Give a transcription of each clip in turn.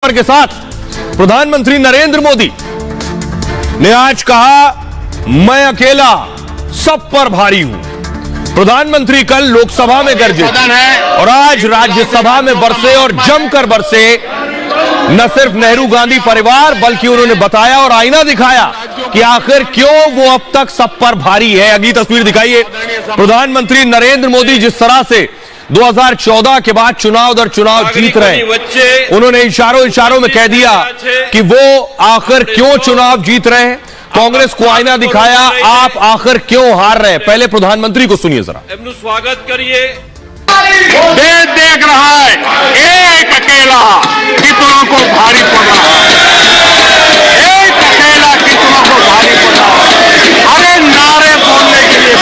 के साथ प्रधानमंत्री नरेंद्र मोदी ने आज कहा, मैं अकेला सब पर भारी हूं। प्रधानमंत्री कल लोकसभा में गरजे और आज राज्यसभा में बरसे और जमकर बरसे। न सिर्फ नेहरू गांधी परिवार बल्कि उन्होंने बताया और आईना दिखाया कि आखिर क्यों वो अब तक सब पर भारी है। अगली तस्वीर दिखाइए। प्रधानमंत्री नरेंद्र मोदी जिस तरह से 2014 के बाद चुनाव दर चुनाव जीत रहे, उन्होंने इशारों में कह दिया कि वो आखिर क्यों चुनाव जीत रहे हैं। कांग्रेस को आईना दिखाया, आप आखिर क्यों हार रहे हैं। पहले प्रधानमंत्री को सुनिए जरा। स्वागत करिए। देश देख रहा है एक अकेला कितनों को भारी पड़ रहा है, एक अकेला कितनों को भारी पड़ रहा है। अरे नारे बोलने के लिए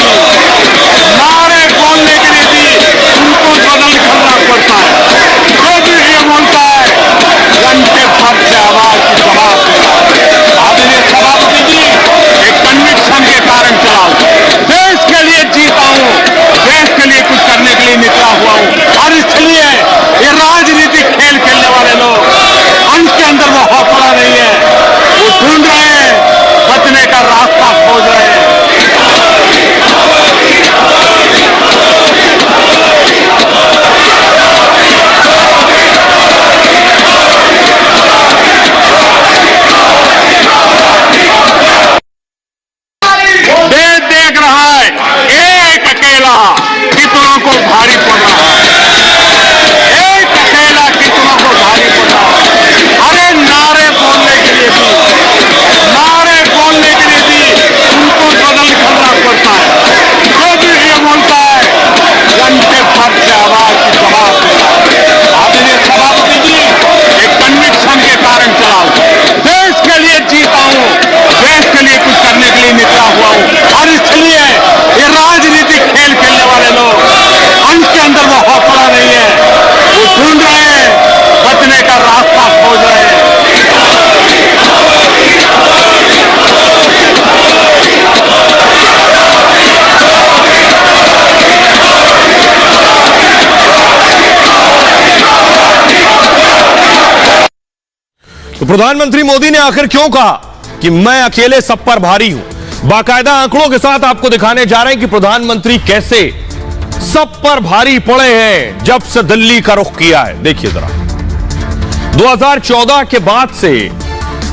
भी उनको बदल करना पड़ता है। जो भी ये बोलता है घंटे भर से आवाज की जवाब आदरणीय सभापति जी एक कन्विक्शन के कारण चलाओ। देश के लिए जीता हूं, देश के लिए कुछ करने के लिए निकला हुआ हूं और इसलिए ये राजनीतिक खेल खेलने वाले लोग उनके अंदर वो हौसला नहीं है। वो ढूंढ रहे हैं, बचने का रास्ता खोज रहे हैं। देश देख रहा है एक अकेला कितनों को भारी पड़ रहा है, एक अकेला कितनों को भारी पड़ रहा है। अरे नारे बोलने के लिए भी उनको बदल करना पड़ता है। जो भी ये बोलता है घंटे भर से आवाज की जवाब आदरणीय सभापति जी एक कन्विक्शन के कारण चलाओ। देश के लिए जीता हूं, देश के लिए कुछ करने के लिए निकला हुआ हूं और इसलिए ये राजनीतिक खेल खेलने वाले लोग उनके अंदर वो हौसला नहीं है। वो ढूंढ रहे हैं, बचने का रास्ता खोज रहे हैं। तो प्रधानमंत्री मोदी ने आखिर क्यों कहा कि मैं अकेले सब पर भारी हूं। बाकायदा आंकड़ों के साथ आपको दिखाने जा रहे हैं कि प्रधानमंत्री कैसे सब पर भारी पड़े हैं जब से दिल्ली का रुख किया है। देखिए जरा, 2014 के बाद से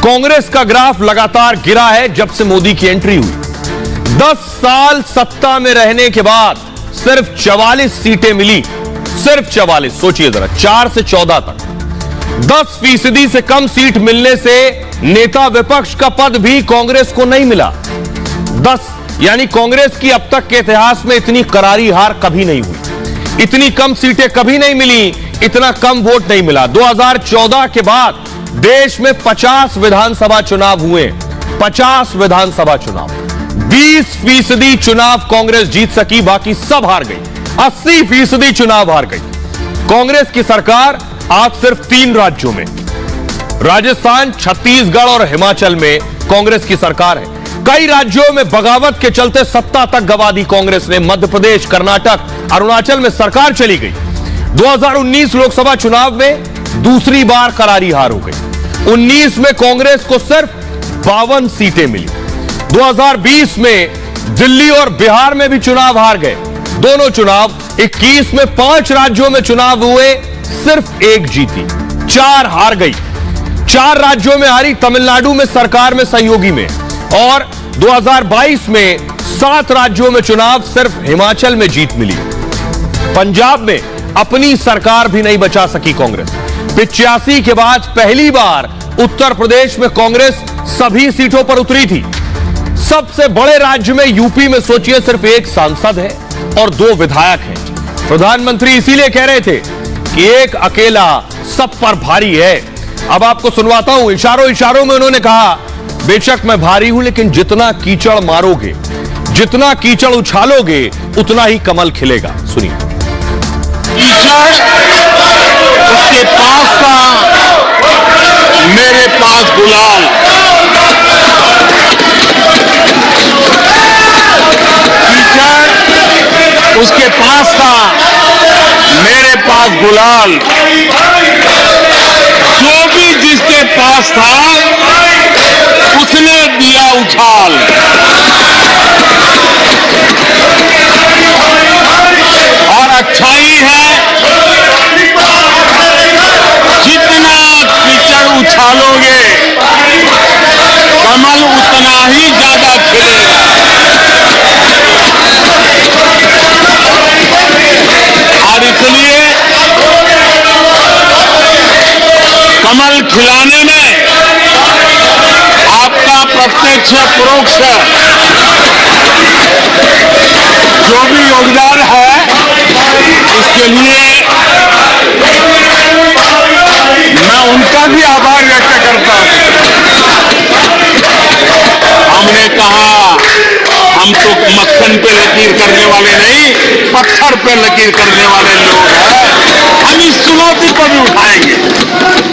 कांग्रेस का ग्राफ लगातार गिरा है जब से मोदी की एंट्री हुई। 10 साल सत्ता में रहने के बाद सिर्फ 44 सीटें मिली, सिर्फ 44। सोचिए जरा, 4 से 14 तक 10% से कम सीट मिलने से नेता विपक्ष का पद भी कांग्रेस को नहीं मिला। 10 यानी कांग्रेस की अब तक के इतिहास में इतनी करारी हार कभी नहीं हुई, इतनी कम सीटें कभी नहीं मिली, इतना कम वोट नहीं मिला। 2014 के बाद देश में 50 विधानसभा चुनाव हुए, 50 विधानसभा चुनाव, 20% चुनाव कांग्रेस जीत सकी, बाकी सब हार गई। 80% चुनाव हार गई। कांग्रेस की सरकार आज सिर्फ 3 राज्यों में, राजस्थान, छत्तीसगढ़ और हिमाचल में कांग्रेस की सरकार है। कई राज्यों में बगावत के चलते सत्ता तक गंवा दी कांग्रेस ने। मध्य प्रदेश, कर्नाटक, अरुणाचल में सरकार चली गई। 2019 लोकसभा चुनाव में दूसरी बार करारी हार हो गई। 19 में कांग्रेस को सिर्फ 52 सीटें मिली। 2020 में दिल्ली और बिहार में भी चुनाव हार गए, दोनों चुनाव। 21 में 5 राज्यों में चुनाव हुए, सिर्फ 1 जीती, 4 हार गई। 4 राज्यों में हारी, तमिलनाडु में सरकार में सहयोगी में। और 2022 में 7 राज्यों में चुनाव, सिर्फ हिमाचल में जीत मिली। पंजाब में अपनी सरकार भी नहीं बचा सकी कांग्रेस। 85 के बाद पहली बार उत्तर प्रदेश में कांग्रेस सभी सीटों पर उतरी थी। सबसे बड़े राज्य में यूपी में सोचिए सिर्फ 1 सांसद है और 2 विधायक हैं। प्रधानमंत्री इसीलिए कह रहे थे कि एक अकेला सब पर भारी है। अब आपको सुनवाता हूं। इशारों में उन्होंने कहा, बेशक मैं भारी हूं लेकिन जितना कीचड़ मारोगे, जितना कीचड़ उछालोगे, उतना ही कमल खिलेगा। सुनिए। कीचड़ उसके पास था, मेरे पास गुलाल। कीचड़ उसके पास था, मेरे पास गुलाल। जो भी जल खिलाने में आपका प्रत्यक्ष परोक्ष जो भी योगदान है, इसके लिए मैं उनका भी आभार व्यक्त करता हूं। हमने कहा हम तो मक्खन पे लकीर करने वाले नहीं, पत्थर पे लकीर करने वाले लोग हैं। हम इस चुनौती को भी उठाएंगे,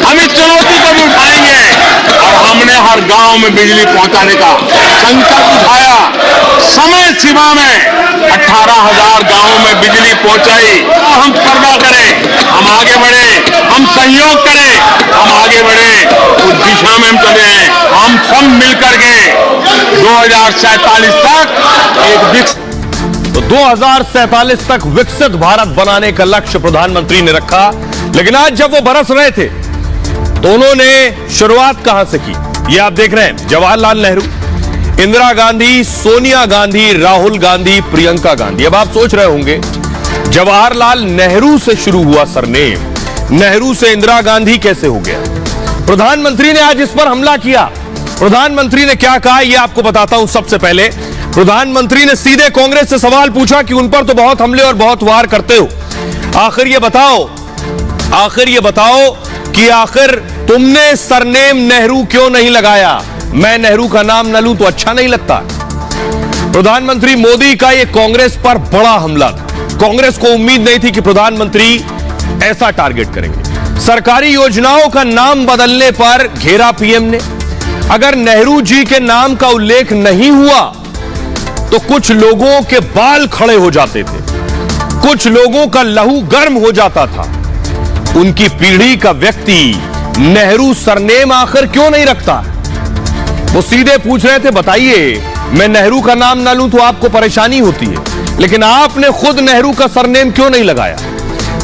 हम इस चुनौती को भी उठाएंगे। और हमने हर गांव में बिजली पहुंचाने का संकल्प उठाया। समय सीमा में 18,000 गांवों में बिजली पहुंचाई। तो हम पर्दा करें, हम आगे बढ़े, हम सहयोग करें, हम आगे बढ़े, उस दिशा में हम चले हैं। हम सब मिलकर के 2047 तक एक विकसित, तो 2047 तक विकसित भारत बनाने का लक्ष्य प्रधानमंत्री ने रखा। लेकिन आज जब वो बरस रहे थे तो उन्होंने शुरुआत कहां से की, ये आप देख रहे हैं। जवाहरलाल नेहरू, इंदिरा गांधी, सोनिया गांधी, राहुल गांधी, प्रियंका गांधी। अब आप सोच रहे होंगे जवाहरलाल नेहरू से शुरू हुआ सरनेम, नेहरू से इंदिरा गांधी कैसे हो गया। प्रधानमंत्री ने आज इस पर हमला किया। प्रधानमंत्री ने क्या कहा, यह आपको बताता हूं। सबसे पहले प्रधानमंत्री ने सीधे कांग्रेस से सवाल पूछा कि उन पर तो बहुत हमले और बहुत वार करते हो, आखिर ये बताओ कि आखिर तुमने सरनेम नेहरू क्यों नहीं लगाया। मैं नेहरू का नाम न लूं तो अच्छा नहीं लगता। प्रधानमंत्री मोदी का यह कांग्रेस पर बड़ा हमला था। कांग्रेस को उम्मीद नहीं थी कि प्रधानमंत्री ऐसा टारगेट करेंगे। सरकारी योजनाओं का नाम बदलने पर घेरा पीएम ने। अगर नेहरू जी के नाम का उल्लेख नहीं हुआ तो कुछ लोगों के बाल खड़े हो जाते थे, कुछ लोगों का लहू गर्म हो जाता था। उनकी पीढ़ी का व्यक्ति नेहरू सरनेम आखिर क्यों नहीं रखता। वो सीधे पूछ रहे थे, बताइए मैं नेहरू का नाम ना लूं तो आपको परेशानी होती है, लेकिन आपने खुद नेहरू का सरनेम क्यों नहीं लगाया।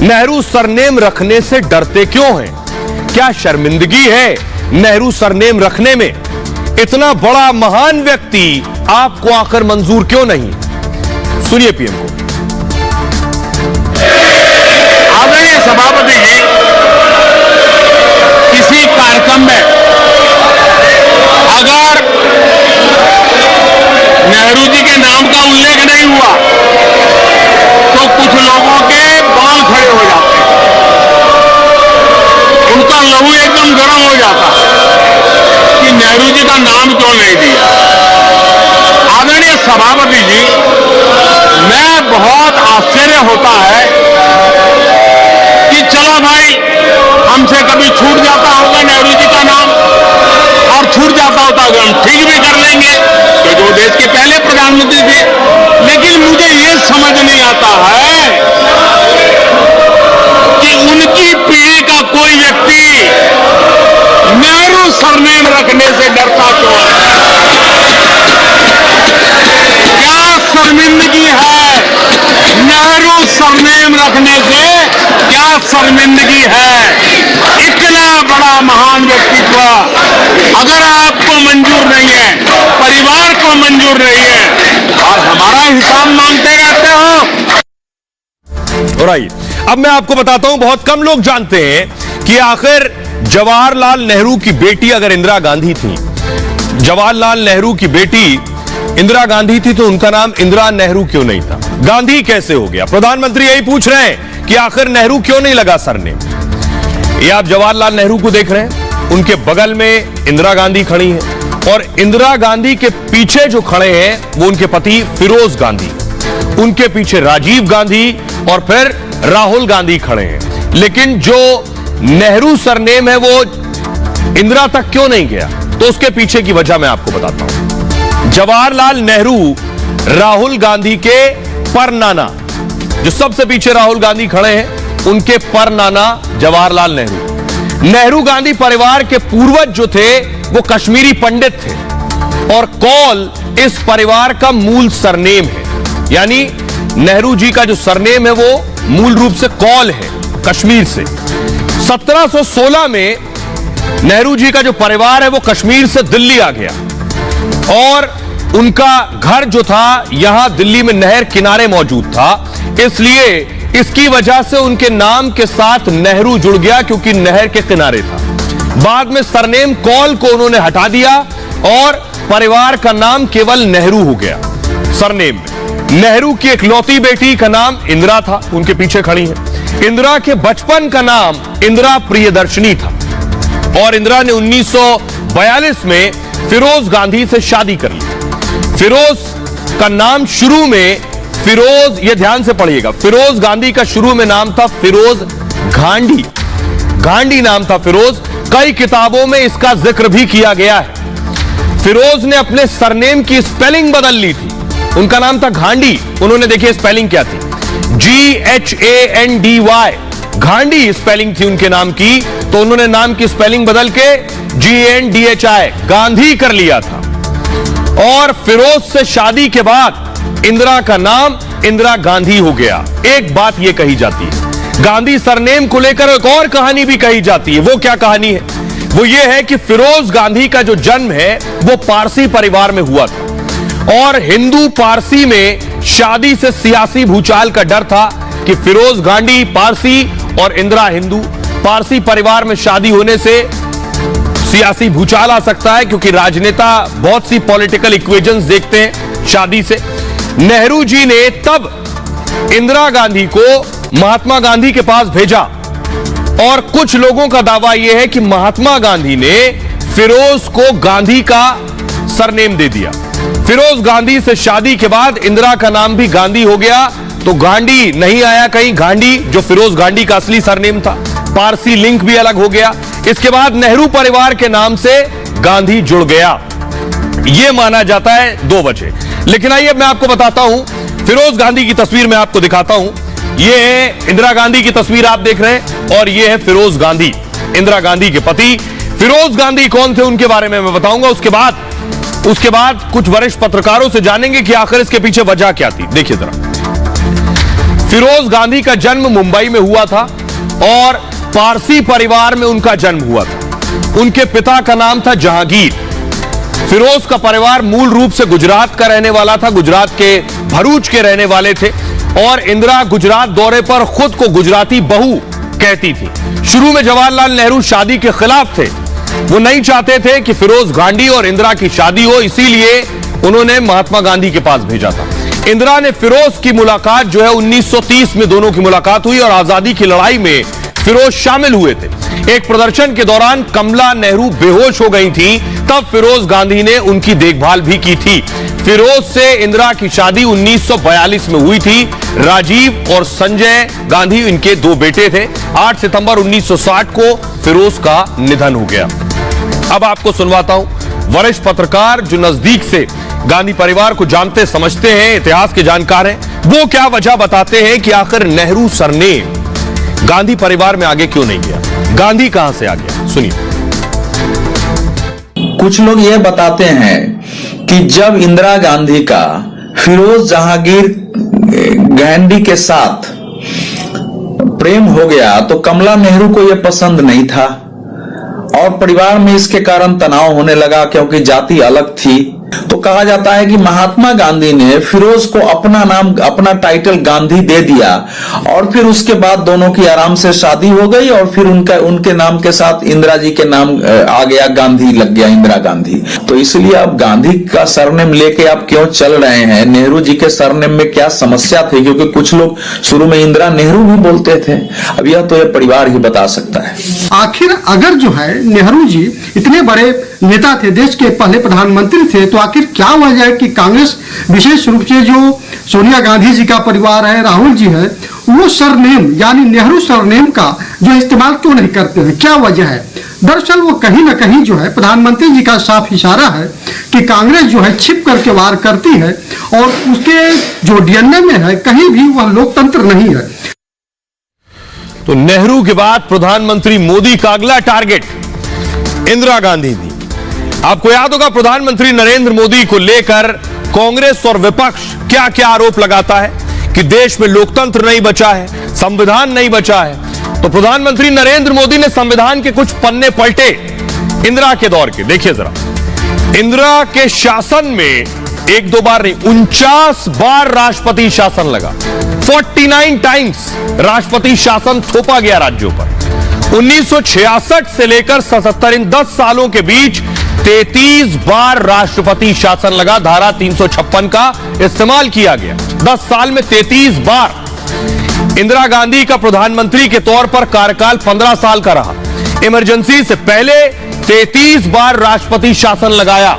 नेहरू सरनेम रखने से डरते क्यों हैं? क्या शर्मिंदगी है नेहरू सरनेम रखने में? इतना बड़ा महान व्यक्ति आपको आखिर मंजूर क्यों नहीं? सुनिए पीएम को। आदरणीय सभापति जी, किसी कार्यक्रम में अगर नेहरू जी के नाम का उल्लेख नहीं हुआ तो कुछ लोगों के बाल खड़े हो जाते हैं, उनका लहू एकदम गर्म हो जाता कि नेहरू जी का नाम क्यों नहीं दिया। आदरणीय सभापति जी, मैं बहुत आश्चर्य होता है कि चलो भाई हमसे कभी छूट जाता होगा नेहरू जी का नाम, और छूट जाता होता होगा हम ठीक भी कर लेंगे क्योंकि वो देश के पहले प्रधानमंत्री थे। लेकिन मुझे ये समझ नहीं आता है कि उनकी पीढ़ी का कोई व्यक्ति नेहरू सरनेम रखने से डरता क्यों है। क्या शर्मिंदगी है नेहरू सरनेम रखने से, क्या शर्मिंदगी है। इतना बड़ा महान व्यक्तित्व अगर आपको मंजूर नहीं है, परिवार को मंजूर नहीं है, और हमारा हिसाब मांगते रहते हो। और आइए अब मैं आपको बताता हूं, बहुत कम लोग जानते हैं कि आखिर जवाहरलाल नेहरू की बेटी अगर इंदिरा गांधी थी, जवाहरलाल नेहरू की बेटी इंदिरा गांधी थी, तो उनका नाम इंदिरा नेहरू क्यों नहीं था, गांधी कैसे हो गया। प्रधानमंत्री यही पूछ रहे हैं कि आखिर नेहरू क्यों नहीं लगा सरनेम। ये आप जवाहरलाल नेहरू को देख रहे हैं, उनके बगल में इंदिरा गांधी खड़ी हैं और इंदिरा गांधी के पीछे जो खड़े हैं वो उनके पति फिरोज गांधी, उनके पीछे राजीव गांधी और फिर राहुल गांधी खड़े हैं। लेकिन जो नेहरू सरनेम है वो इंदिरा तक क्यों नहीं गया, तो उसके पीछे की वजह मैं आपको बताता हूं। जवाहरलाल नेहरू राहुल गांधी के परनाना, जो सबसे पीछे राहुल गांधी खड़े हैं, उनके परनाना जवाहरलाल नेहरू। नेहरू गांधी परिवार के पूर्वज जो थे वो कश्मीरी पंडित थे और कौल इस परिवार का मूल सरनेम है। यानी नेहरू जी का जो सरनेम है वो मूल रूप से कौल है, कश्मीर से। 1716 में नेहरू जी का जो परिवार है वो कश्मीर से दिल्ली आ गया और उनका घर जो था यहां दिल्ली में नहर किनारे मौजूद था, इसलिए इसकी वजह से उनके नाम के साथ नेहरू जुड़ गया क्योंकि नहर के किनारे था। बाद में सरनेम कौल को उन्होंने हटा दिया और परिवार का नाम केवल नेहरू हो गया। सरनेम में नेहरू की इकलौती बेटी का नाम इंदिरा था, उनके पीछे खड़ी है। इंदिरा के बचपन का नाम इंदिरा प्रियदर्शनी था और इंदिरा ने 1942 में फिरोज गांधी से शादी कर ली। फिरोज का नाम शुरू में फिरोज, यह ध्यान से पढ़िएगा, फिरोज गांधी का शुरू में नाम था फिरोज घांडी, घांडी नाम था फिरोज। कई किताबों में इसका जिक्र भी किया गया है। फिरोज ने अपने सरनेम की स्पेलिंग बदल ली थी, उनका नाम था घांडी, उन्होंने देखिए स्पेलिंग क्या थी, GHANDY, घांडी स्पेलिंग थी उनके नाम की, तो उन्होंने नाम की स्पेलिंग बदल के GANDHI गांधी कर लिया था। और फिरोज से शादी के बाद इंदिरा का नाम इंदिरा गांधी हो गया। एक बात यह कही जाती है, गांधी सरनेम को लेकर एक और कहानी भी कही जाती है। वो क्या कहानी है? वो ये है कि फिरोज गांधी का जो जन्म है वो पारसी परिवार में हुआ था और हिंदू पारसी में शादी से सियासी भूचाल का डर था कि फिरोज गांधी पारसी और इंदिरा हिंदू, पारसी परिवार में शादी होने से सियासी भूचाल आ सकता है, क्योंकि राजनेता बहुत सी पॉलिटिकल इक्वेशंस देखते हैं शादी से। नेहरू जी ने तब इंदिरा गांधी को महात्मा गांधी के पास भेजा और कुछ लोगों का दावा यह है कि महात्मा गांधी ने फिरोज को गांधी का सरनेम दे दिया। फिरोज गांधी से शादी के बाद इंदिरा का नाम भी गांधी हो गया, तो गांधी नहीं आया कहीं, गांधी जो फिरोज गांधी का असली सरनेम था, पारसी लिंक भी अलग हो गया। इसके बाद नेहरू परिवार के नाम से गांधी जुड़ गया। यह माना जाता है दो वजह, लेकिन आइए मैं आपको बताता हूं। फिरोज गांधी की तस्वीर मैं आपको दिखाता हूं। यह है इंदिरा गांधी की तस्वीर आप देख रहे हैं और यह है फिरोज गांधी, इंदिरा गांधी के पति। फिरोज गांधी कौन थे उनके बारे में मैं बताऊंगा। उसके बाद कुछ वरिष्ठ पत्रकारों से जानेंगे कि आखिर इसके पीछे वजह क्या थी। देखिए जरा, फिरोज गांधी का जन्म मुंबई में हुआ था और पारसी परिवार में उनका जन्म हुआ था। उनके पिता का नाम था जहांगीर। फिरोज का परिवार मूल रूप से गुजरात का रहने वाला था, गुजरात के भरूच के रहने वाले थे और इंदिरा गुजरात दौरे पर खुद को गुजराती बहू कहती थी। शुरू में जवाहरलाल नेहरू शादी के खिलाफ थे, वो नहीं चाहते थे कि फिरोज गांधी और इंदिरा की शादी हो, इसीलिए उन्होंने महात्मा गांधी के पास भेजा था। इंदिरा ने फिरोज की मुलाकात जो है 1930 में दोनों की मुलाकात हुई और आजादी की लड़ाई में फिरोज शामिल हुए थे। एक प्रदर्शन के दौरान कमला नेहरू बेहोश हो गई थी, तब फिरोज गांधी ने उनकी देखभाल भी की थी। फिरोज से इंदिरा की शादी 1942 में हुई थी। राजीव और संजय गांधी इनके दो बेटे थे। 8 सितंबर 1960 को फिरोज का निधन हो गया। अब आपको सुनवाता हूं वरिष्ठ पत्रकार जो नजदीक से गांधी परिवार को जानते समझते हैं, इतिहास के जानकार हैं, वो क्या वजह बताते हैं कि आखिर नेहरू सरनेम गांधी परिवार में आगे क्यों नहीं गया, गांधी कहां से आ गया। सुनिए। कुछ लोग यह बताते हैं कि जब इंदिरा गांधी का फिरोज जहांगीर गांधी के साथ प्रेम हो गया तो कमला नेहरू को यह पसंद नहीं था और परिवार में इसके कारण तनाव होने लगा, क्योंकि जाति अलग थी। तो कहा जाता है कि महात्मा गांधी ने फिरोज को अपना नाम, अपना टाइटल गांधी दे दिया और फिर उसके बाद दोनों की आराम से शादी हो गई और फिर उनके नाम के साथ इंदिरा जी के नाम आ गया, गांधी लग गया, इंदिरा गांधी। तो इसलिए आप गांधी का सरनेम लेके आप क्यों चल रहे हैं? नेहरू जी के सरनेम में क्या समस्या थी? क्योंकि कुछ लोग शुरू में इंदिरा नेहरू भी बोलते थे। अब यह तो यह परिवार ही बता सकता है। आखिर अगर जो है नेहरू जी इतने बड़े नेता थे, देश के पहले प्रधानमंत्री थे, तो आखिर क्या वजह है कि कांग्रेस विशेष रूप से जो सोनिया गांधी जी का परिवार है, राहुल जी है, वो सरनेम यानी नेहरू सरनेम का जो इस्तेमाल क्यों नहीं करते हैं? क्या वजह है? दरअसल वो कहीं ना कहीं जो है प्रधानमंत्री जी का साफ इशारा है कि कांग्रेस जो है छिप करके वार करती है और उसके जो डीएनए में है कहीं भी वह लोकतंत्र नहीं है। तो नेहरू के बाद प्रधानमंत्री मोदी का अगला टारगेट इंदिरा गांधी थी। आपको याद होगा प्रधानमंत्री नरेंद्र मोदी को लेकर कांग्रेस और विपक्ष क्या क्या आरोप लगाता है कि देश में लोकतंत्र नहीं बचा है, संविधान नहीं बचा है। तो प्रधानमंत्री नरेंद्र मोदी ने संविधान के कुछ पन्ने पलटे इंदिरा के दौर के। देखिए जरा, इंदिरा के शासन में एक दो बार नहीं 49 बार राष्ट्रपति शासन लगा। 49 टाइम्स राष्ट्रपति शासन थोपा गया राज्यों पर 1966 से लेकर 77 इन 10 सालों के बीच 33 बार राष्ट्रपति शासन लगा। धारा 356 का इस्तेमाल किया गया। 10 साल में 33 बार। इंदिरा गांधी का प्रधानमंत्री के तौर पर कार्यकाल 15 साल का रहा। इमरजेंसी से पहले 33 बार राष्ट्रपति शासन लगाया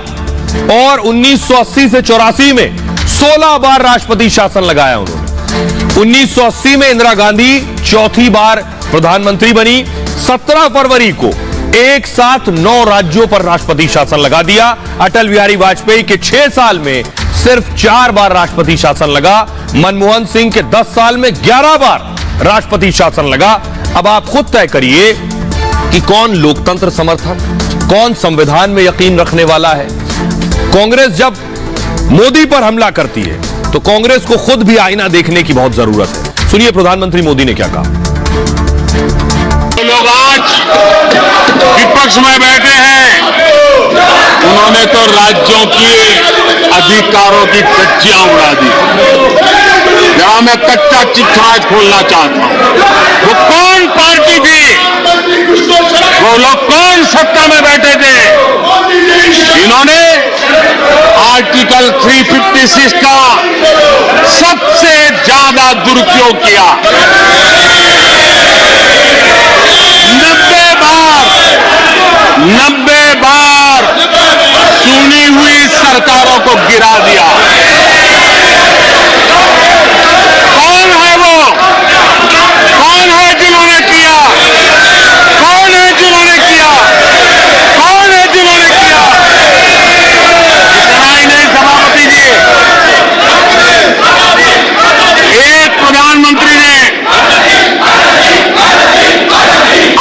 और 1980 से 84 में 16 बार राष्ट्रपति शासन लगाया उन्होंने। 1980 में इंदिरा गांधी चौथी बार प्रधानमंत्री बनी। 17 फरवरी को एक साथ 9 राज्यों पर राष्ट्रपति शासन लगा दिया। अटल बिहारी वाजपेयी के 6 साल में सिर्फ 4 बार राष्ट्रपति शासन लगा। मनमोहन सिंह के 10 साल में 11 बार राष्ट्रपति शासन लगा। अब आप खुद तय करिए कि कौन लोकतंत्र समर्थक, कौन संविधान में यकीन रखने वाला है। कांग्रेस जब मोदी पर हमला करती है तो कांग्रेस को खुद भी आईना देखने की बहुत जरूरत है। सुनिए प्रधानमंत्री मोदी ने क्या कहा। लोग आज विपक्ष में बैठे हैं, उन्होंने तो राज्यों की अधिकारों की कच्चियां उड़ा दी। जहां मैं कच्चा चिट्ठा खोलना चाहता हूं, वो कौन पार्टी थी, वो लोग कौन सत्ता में बैठे थे, इन्होंने आर्टिकल 356 का सबसे ज्यादा दुरुपयोग किया। 90 बार चुनी हुई सरकारों को गिरा दिया। कौन है वो? कौन है जिन्होंने किया? कौन है जिन्होंने किया? कौन है जिन्होंने किया? इतना ही नहीं सभापति जी, एक प्रधानमंत्री ने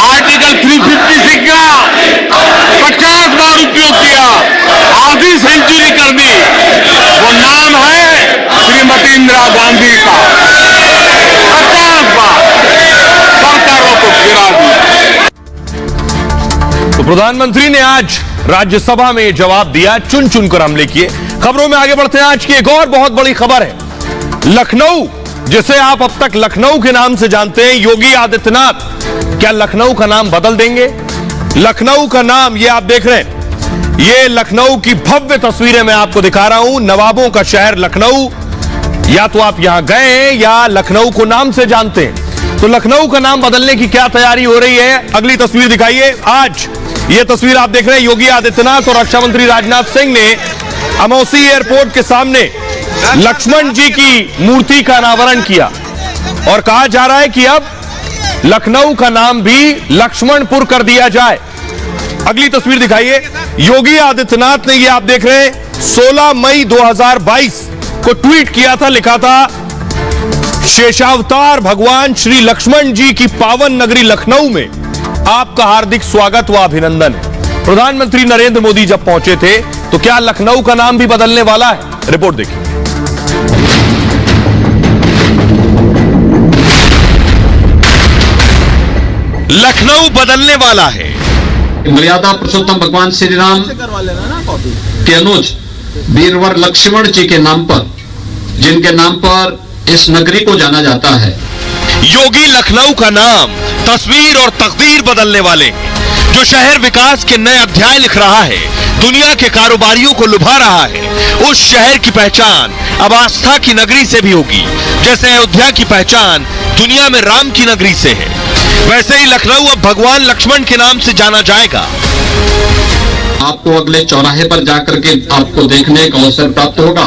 आर्टिकल 356 का 50 बार उपयोग किया, आधी सेंचुरी कर दी। वो नाम है श्रीमती इंदिरा गांधी का। 50 बार सरकारों को गिरा दिया। तो प्रधानमंत्री ने आज राज्यसभा में जवाब दिया, चुन चुनकर हमले किए। खबरों में आगे बढ़ते हैं। आज की एक और बहुत बड़ी खबर है। लखनऊ, जिसे आप अब तक लखनऊ के नाम से जानते हैं, योगी आदित्यनाथ क्या लखनऊ का नाम बदल देंगे? लखनऊ का नाम, ये आप देख रहे हैं, ये लखनऊ की भव्य तस्वीरें मैं आपको दिखा रहा हूं। नवाबों का शहर लखनऊ। या तो आप यहां गए हैं या लखनऊ को नाम से जानते हैं। तो लखनऊ का नाम बदलने की क्या तैयारी हो रही है, अगली तस्वीर दिखाइए। आज ये तस्वीर आप देख रहे हैं, योगी आदित्यनाथ और रक्षा मंत्री राजनाथ सिंह ने अमौसी एयरपोर्ट के सामने लक्ष्मण जी की मूर्ति का अनावरण किया और कहा जा रहा है कि अब लखनऊ का नाम भी लक्ष्मणपुर कर दिया जाए। अगली तस्वीर दिखाइए। योगी आदित्यनाथ ने, ये आप देख रहे हैं, 16 मई 2022 को ट्वीट किया था, लिखा था, शेषावतार भगवान श्री लक्ष्मण जी की पावन नगरी लखनऊ में आपका हार्दिक स्वागत व अभिनंदन है। प्रधानमंत्री नरेंद्र मोदी जब पहुंचे थे तो क्या लखनऊ का नाम भी बदलने वाला है? रिपोर्ट देखिए। लखनऊ बदलने वाला है। मर्यादा पुरुषोत्तम भगवान श्री राम के अनुज वीरवर लक्ष्मण जी के नाम पर, जिनके नाम पर इस नगरी को जाना जाता है। योगी लखनऊ का नाम, तस्वीर और तकदीर बदलने वाले हैं। जो शहर विकास के नए अध्याय लिख रहा है, दुनिया के कारोबारियों को लुभा रहा है, उस शहर की पहचान अब आस्था की नगरी से भी होगी। जैसे अयोध्या की पहचान दुनिया में राम की नगरी से है, वैसे ही लखनऊ अब भगवान लक्ष्मण के नाम से जाना जाएगा। आपको अगले चौराहे पर जाकर के आपको देखने का अवसर प्राप्त होगा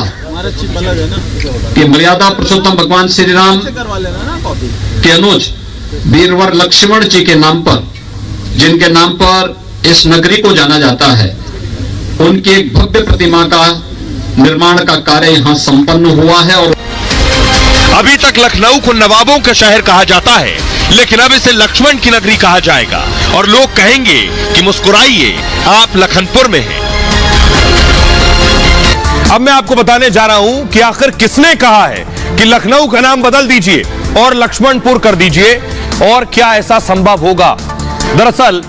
कि मर्यादा पुरुषोत्तम भगवान श्री राम के अनुज वीरवर लक्ष्मण जी के नाम पर, जिनके नाम पर इस नगरी को जाना जाता है, उनकी एक भव्य प्रतिमा का निर्माण का कार्य यहाँ संपन्न हुआ है। और अभी तक लखनऊ को नवाबों का शहर कहा जाता है, लेकिन अब इसे लक्ष्मण की नगरी कहा जाएगा और लोग कहेंगे कि मुस्कुराइए, आप लखनपुर में हैं। अब मैं आपको बताने जा रहा हूं कि आखिर किसने कहा है कि लखनऊ का नाम बदल दीजिए और लक्ष्मणपुर कर दीजिए, और क्या ऐसा संभव होगा। दरअसल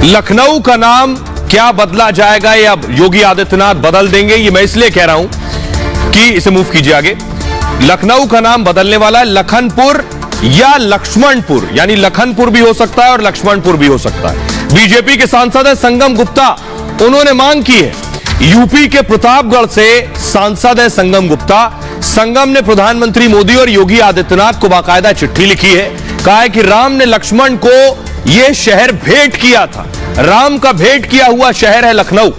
लखनऊ का नाम क्या बदला जाएगा, ये अब योगी आदित्यनाथ बदल देंगे। ये मैं इसलिए कह रहा हूं कि इसे मूव कीजिए आगे। लखनऊ का नाम बदलने वाला है, लखनपुर या लक्ष्मणपुर, यानी लखनपुर भी हो सकता है और लक्ष्मणपुर भी हो सकता है। बीजेपी के सांसद है संगम गुप्ता, उन्होंने मांग की है। यूपी के प्रतापगढ़ से सांसद है संगम गुप्ता। संगम ने प्रधानमंत्री मोदी और योगी आदित्यनाथ को बाकायदा चिट्ठी लिखी है। कहा है कि राम ने लक्ष्मण को यह शहर भेंट किया था। राम का भेंट किया हुआ शहर है लखनऊ,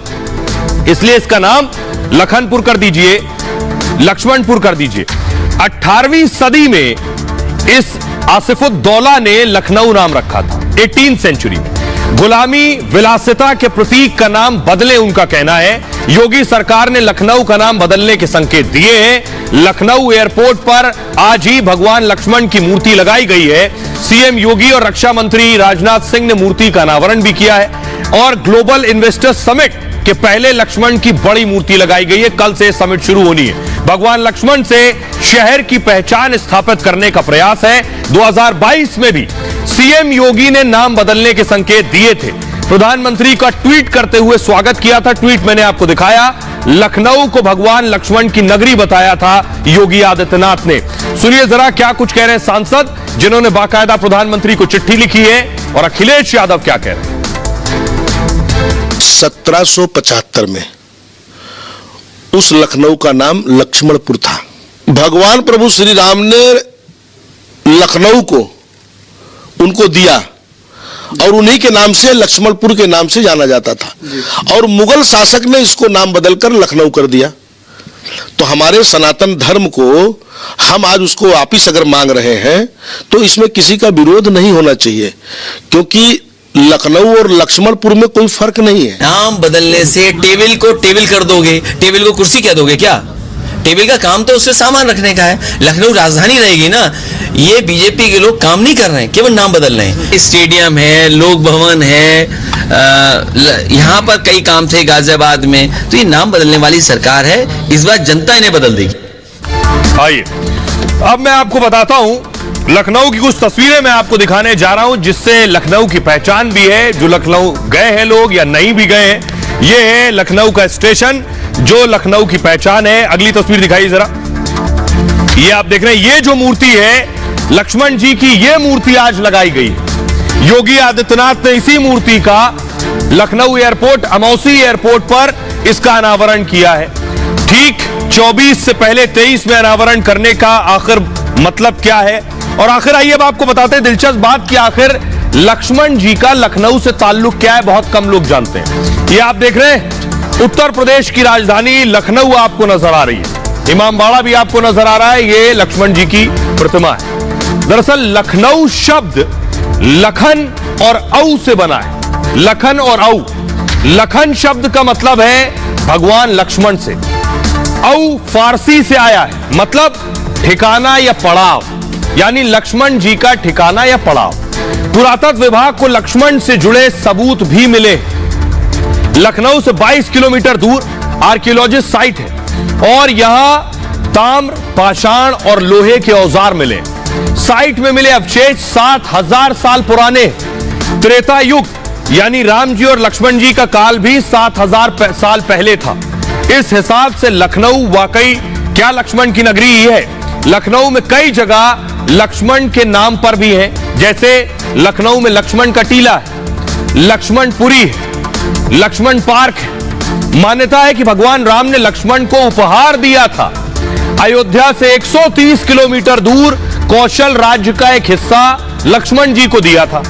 इसलिए इसका नाम लखनपुर कर दीजिए, लक्ष्मणपुर कर दीजिए। 18वीं सदी में इस आसिफुद्दौला ने लखनऊ नाम रखा था। 18th सेंचुरी में गुलामी विलासिता के प्रतीक का नाम बदले, उनका कहना है। योगी सरकार ने लखनऊ का नाम बदलने के संकेत दिए हैं। लखनऊ एयरपोर्ट पर आज ही भगवान लक्ष्मण की मूर्ति लगाई गई है। सीएम योगी और रक्षा मंत्री राजनाथ सिंह ने मूर्ति का अनावरण भी किया है और ग्लोबल इन्वेस्टर्स समिट के पहले लक्ष्मण की बड़ी मूर्ति लगाई गई है। कल से समिट शुरू होनी है। भगवान लक्ष्मण से शहर की पहचान स्थापित करने का प्रयास है। 2022 में भी सीएम योगी ने नाम बदलने के संकेत दिए थे। प्रधानमंत्री का ट्वीट करते हुए स्वागत किया था। ट्वीट मैंने आपको दिखाया। लखनऊ को भगवान लक्ष्मण की नगरी बताया था योगी आदित्यनाथ ने। सुनिए जरा क्या कुछ कह रहे हैं सांसद, जिन्होंने बाकायदा प्रधानमंत्री को चिट्ठी लिखी है, और अखिलेश यादव क्या कह रहे हैं। 1775 में उस लखनऊ का नाम लक्ष्मणपुर था। भगवान प्रभु श्री राम ने लखनऊ को उनको दिया और उन्हीं के नाम से लक्ष्मणपुर के नाम से जाना जाता था और मुगल शासक ने इसको नाम बदलकर लखनऊ कर दिया। तो हमारे सनातन धर्म को हम आज उसको वापिस अगर मांग रहे हैं तो इसमें किसी का विरोध नहीं होना चाहिए, क्योंकि लखनऊ और लक्ष्मणपुर में कोई फर्क नहीं है। नाम बदलने से टेबल को टेबल कर दोगे, टेबल को कुर्सी कह दोगे क्या? टेबल का काम तो उससे सामान रखने का है। लखनऊ राजधानी रहेगी ना। ये बीजेपी के लोग काम नहीं कर रहे हैं, केवल नाम बदल रहे हैं। स्टेडियम है, लोक भवन है, यहाँ पर कई काम थे गाजियाबाद में। तो ये नाम बदलने वाली सरकार है, इस बार जनता इन्हें बदल देगी। आइए अब मैं आपको बताता हूं, लखनऊ की कुछ तस्वीरें मैं आपको दिखाने जा रहा हूं, जिससे लखनऊ की पहचान भी है। जो लखनऊ गए हैं लोग या नहीं भी गए हैं, ये है लखनऊ का स्टेशन जो लखनऊ की पहचान है। अगली तस्वीर दिखाइए जरा। ये आप देख रहे हैं, ये जो मूर्ति है लक्ष्मण जी की, ये मूर्ति आज लगाई गई है। योगी आदित्यनाथ ने इसी मूर्ति का लखनऊ एयरपोर्ट, अमौसी एयरपोर्ट पर इसका अनावरण किया है। ठीक 24 से पहले 23 में अनावरण करने का आखिर मतलब क्या है, और आखिर आइए अब आपको बताते हैं दिलचस्प बात कि आखिर लक्ष्मण जी का लखनऊ से ताल्लुक क्या है। बहुत कम लोग जानते हैं। ये आप देख रहे हैं, उत्तर प्रदेश की राजधानी लखनऊ आपको नजर आ रही है। इमामबाड़ा भी आपको नजर आ रहा है। ये लक्ष्मण जी की प्रतिमा है। दरअसल लखनऊ शब्द लखन और औ से बना है। लखन और औ। लखन शब्द का मतलब है भगवान लक्ष्मण से। औ फारसी से आया है, मतलब ठिकाना या पड़ाव, यानी लक्ष्मण जी का ठिकाना या पड़ाव। पुरातत्व विभाग को लक्ष्मण से जुड़े सबूत भी मिले। लखनऊ से 22 किलोमीटर दूर आर्कियोलॉजिस्ट साइट है और यहां ताम्र, पाषाण और लोहे के औजार मिले। साइट में मिले अवशेष 7000 साल पुराने। त्रेता युग यानी राम जी और लक्ष्मण जी का काल भी 7000 साल पहले था। इस हिसाब से लखनऊ वाकई क्या लक्ष्मण की नगरी ही है। लखनऊ में कई जगह लक्ष्मण के नाम पर भी है, जैसे लखनऊ में लक्ष्मण का टीला है, लक्ष्मणपुरी है, लक्ष्मण पार्क है। मान्यता है कि भगवान राम ने लक्ष्मण को उपहार दिया था। अयोध्या से 130 किलोमीटर दूर कौशल राज्य का एक हिस्सा लक्ष्मण जी को दिया था।